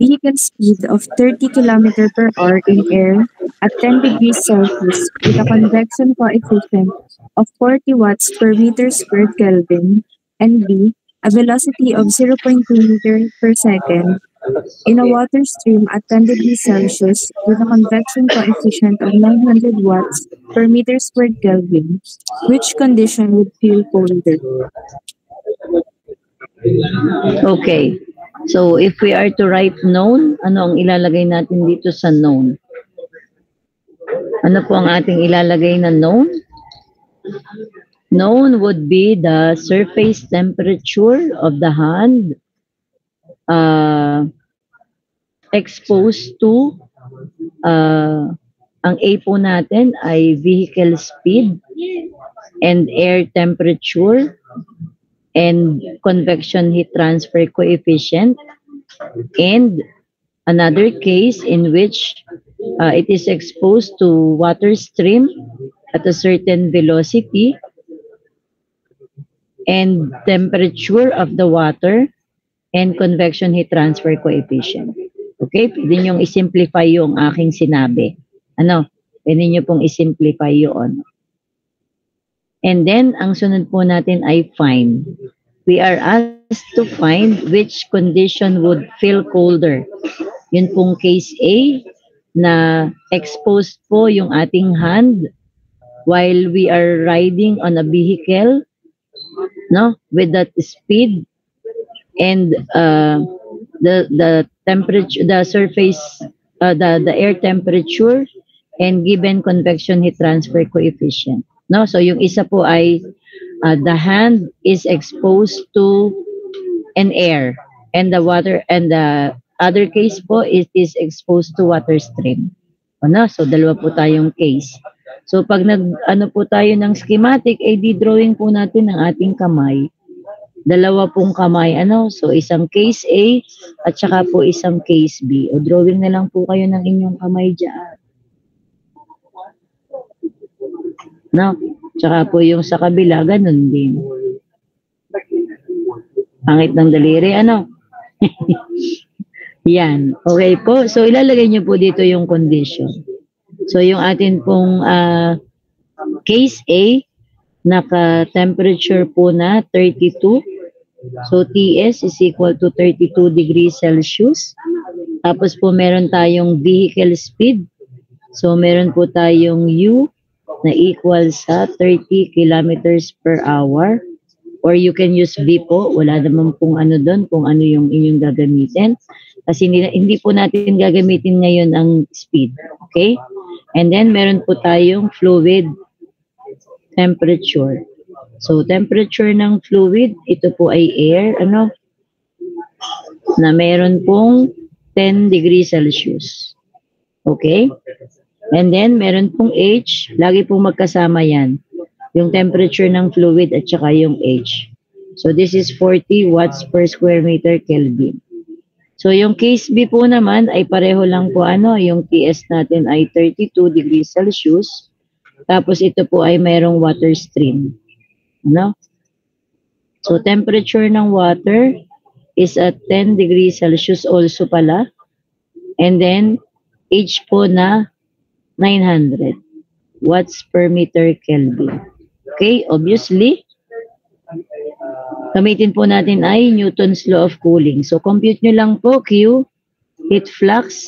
vehicle speed of 30 km per hour in air at 10 degrees Celsius with a convection coefficient of 40 watts per meter squared Kelvin, and B, a velocity of 0.2 meter per second in a water stream at 10 degrees Celsius with a convection coefficient of 900 watts per meter squared Kelvin. Which condition would feel colder? Okay. So, if we are to write known, ano ang ilalagay natin dito sa known? Ano po ang ating ilalagay na known? Known would be the surface temperature of the hand exposed to, ang A po natin ay vehicle speed and air temperature and convection heat transfer coefficient, and another case in which it is exposed to water stream at a certain velocity and temperature of the water and convection heat transfer coefficient. Okay, pwede niyong isimplify yung aking sinabi. Ano? Pwede niyo pong isimplify yun. And then, ang sunod po natin ay find. We are asked to find which condition would feel colder. Yun pong case A, na exposed po yung ating hand while we are riding on a vehicle, no, with that speed, and the temperature, the surface, the air temperature, and given convection heat transfer coefficient. No, so yung isa po ay the hand is exposed to an air, and the water, and the other case po is exposed to water stream. Ano? So dalawa po tayong case. So pag ano po tayo ng schematic, di-drawing po natin ang ating kamay. Dalawa pong kamay, ano? So isang case A at saka po isang case B. O drawing na lang po kayo ng inyong kamay diyan. No? Tsaka po yung sa kabila, ganun din. Pangit ng daliri, ano? Yan. Okay po. So, ilalagay niyo po dito yung condition. So, yung atin pong case A, naka-temperature po na 32. So, TS is equal to 32 degrees Celsius. Tapos po, meron tayong vehicle speed. So, meron po tayong U na equal sa 30 kilometers per hour, or you can use V po, wala naman pong ano doon kung ano yung inyong gagamitin kasi hindi po natin gagamitin ngayon ang speed, okay? And then meron po tayong fluid temperature. So temperature ng fluid, ito po ay air, ano, na meron pong 10 degrees Celsius, okay? And then, meron pong H, lagi pong magkasama yan. Yung temperature ng fluid at saka yung H. So, this is 40 watts per square meter Kelvin. So, yung case B po naman ay pareho lang po ano, yung TS natin ay 32 degrees Celsius. Tapos ito po ay mayroong water stream. Ano? So temperature ng water is at 10 degrees Celsius also pala. And then H po na 900 watts per meter Kelvin. Okay, obviously, gamitin po natin ay Newton's law of cooling. So compute nyo lang po Q, heat flux,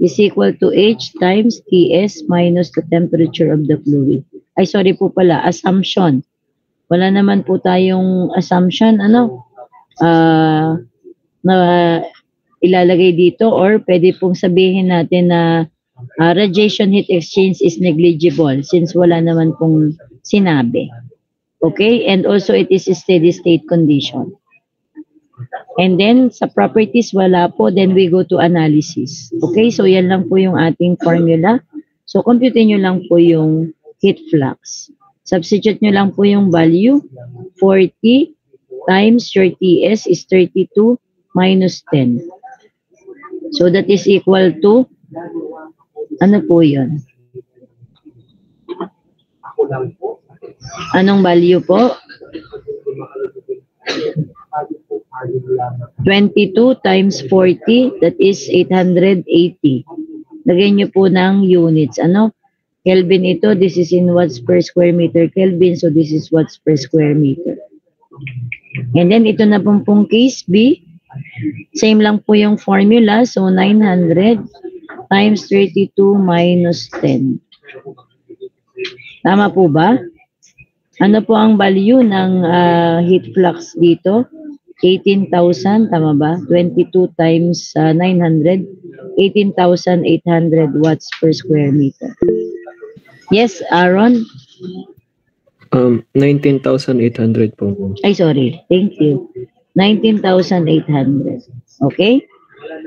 is equal to H times Ts minus the temperature of the fluid. Ay, sorry po pala, assumption. Wala naman po tayong assumption, na ilalagay dito, or pwede pong sabihin natin na radiation heat exchange is negligible since wala naman pong sinabi. Okay? And also it is a steady state condition. And then sa properties wala po, then we go to analysis. Okay? So yan lang po yung ating formula. So compute nyo lang po yung heat flux. Substitute nyo lang po yung value. 40 times your Ts is 32 minus 10. So that is equal to, ano po yun? Anong value po? 22 times 40, that is 880. Lagyan nyo po ng units. Ano? Kelvin ito, this is in watts per square meter Kelvin, so this is watts per square meter. And then ito na pong case B, same lang po yung formula, so 900 times 32 minus 10. Tama po ba? Ano po ang value ng heat flux dito? 18,000, tama ba? 22 times 900, 18,800 watts per square meter. Yes, Aaron? 19,800 po. Ay, sorry. Thank you. 19,800. Okay?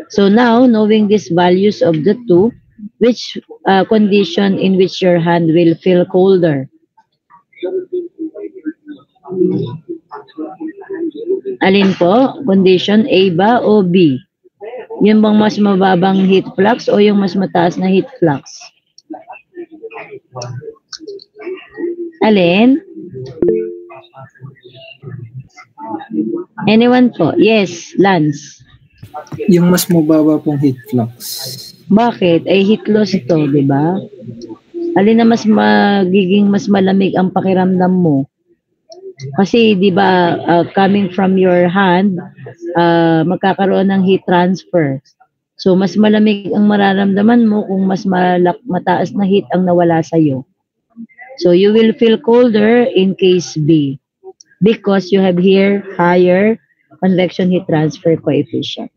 So now, knowing these values of the two, which condition in which your hand will feel colder? Alin po? Condition A ba o B? Yung bang mas mababang heat flux o yung mas mataas na heat flux? Alin? Anyone po? Yes, Lance. Yung mas mababa pong heat flux. Bakit? Ay heat loss ito, di ba? Alin na mas magiging mas malamig ang pakiramdam mo? Kasi di ba coming from your hand, magkakaroon ng heat transfer. So mas malamig ang mararamdaman mo kung mas mataas na heat ang nawala sa iyo. So you will feel colder in case B because you have here higher convection heat transfer coefficient.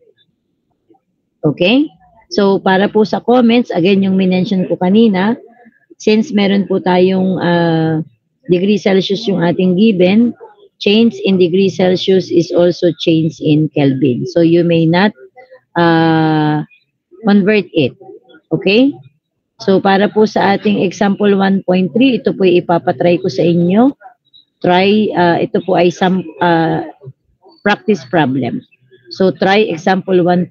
Okay? So para po sa comments, again yung minention ko kanina, since meron po tayong degree Celsius yung ating given, change in degree Celsius is also change in Kelvin. So you may not convert it. Okay? So para po sa ating example 1.3, ito po ipapatry ko sa inyo. Try, ito po ay some practice problem. So try example 1.3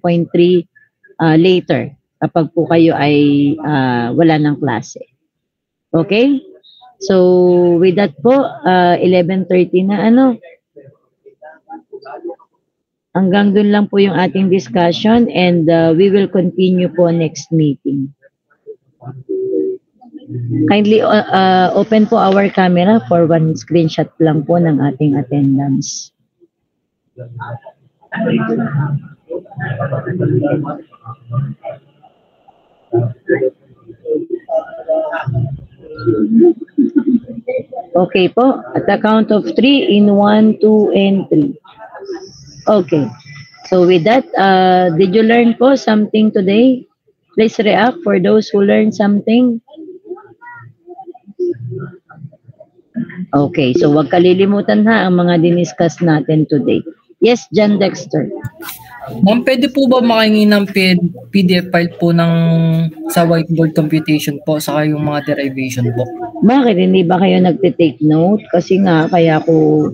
later kapag po kayo ay wala ng klase. Okay? So with that po, 11:30 na hanggang dun lang po yung ating discussion and we will continue po next meeting. Kindly open po our camera for one screenshot lang po ng ating attendance. Okay po, at the count of 3 in 1, 2, and 3. Okay, so with that, did you learn po something today? Please react for those who learned something. Okay, so wag kalilimutan ha ang mga diniscuss natin today. Yes, John Dexter. Ma'am, pwede po ba makahingi ng PDF file po sa whiteboard computation po saka yung mga derivation po? Bakit hindi ba kayo nagte-take note? Kasi nga kaya ko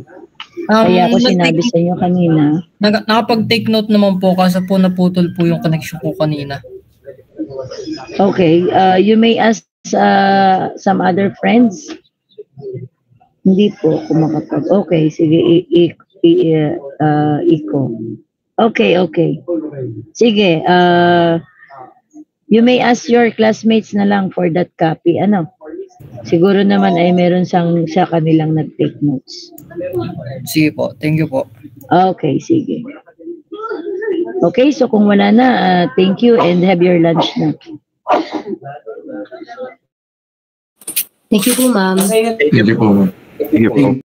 sinabi sa inyo kanina. Nakapag-take note naman po kasi po naputol po yung connection ko kanina. Okay, you may ask some other friends? Hindi po kumakapag. Okay, sige, Iko. Okay. Sige, you may ask your classmates na lang for that copy. Ano? Siguro naman ay meron sa kanilang nag-take notes. Sige po. Thank you po. Okay, sige. Okay, so kung wala na, thank you and have your lunch na. Thank you po, ma'am. Thank you po. Thank you po.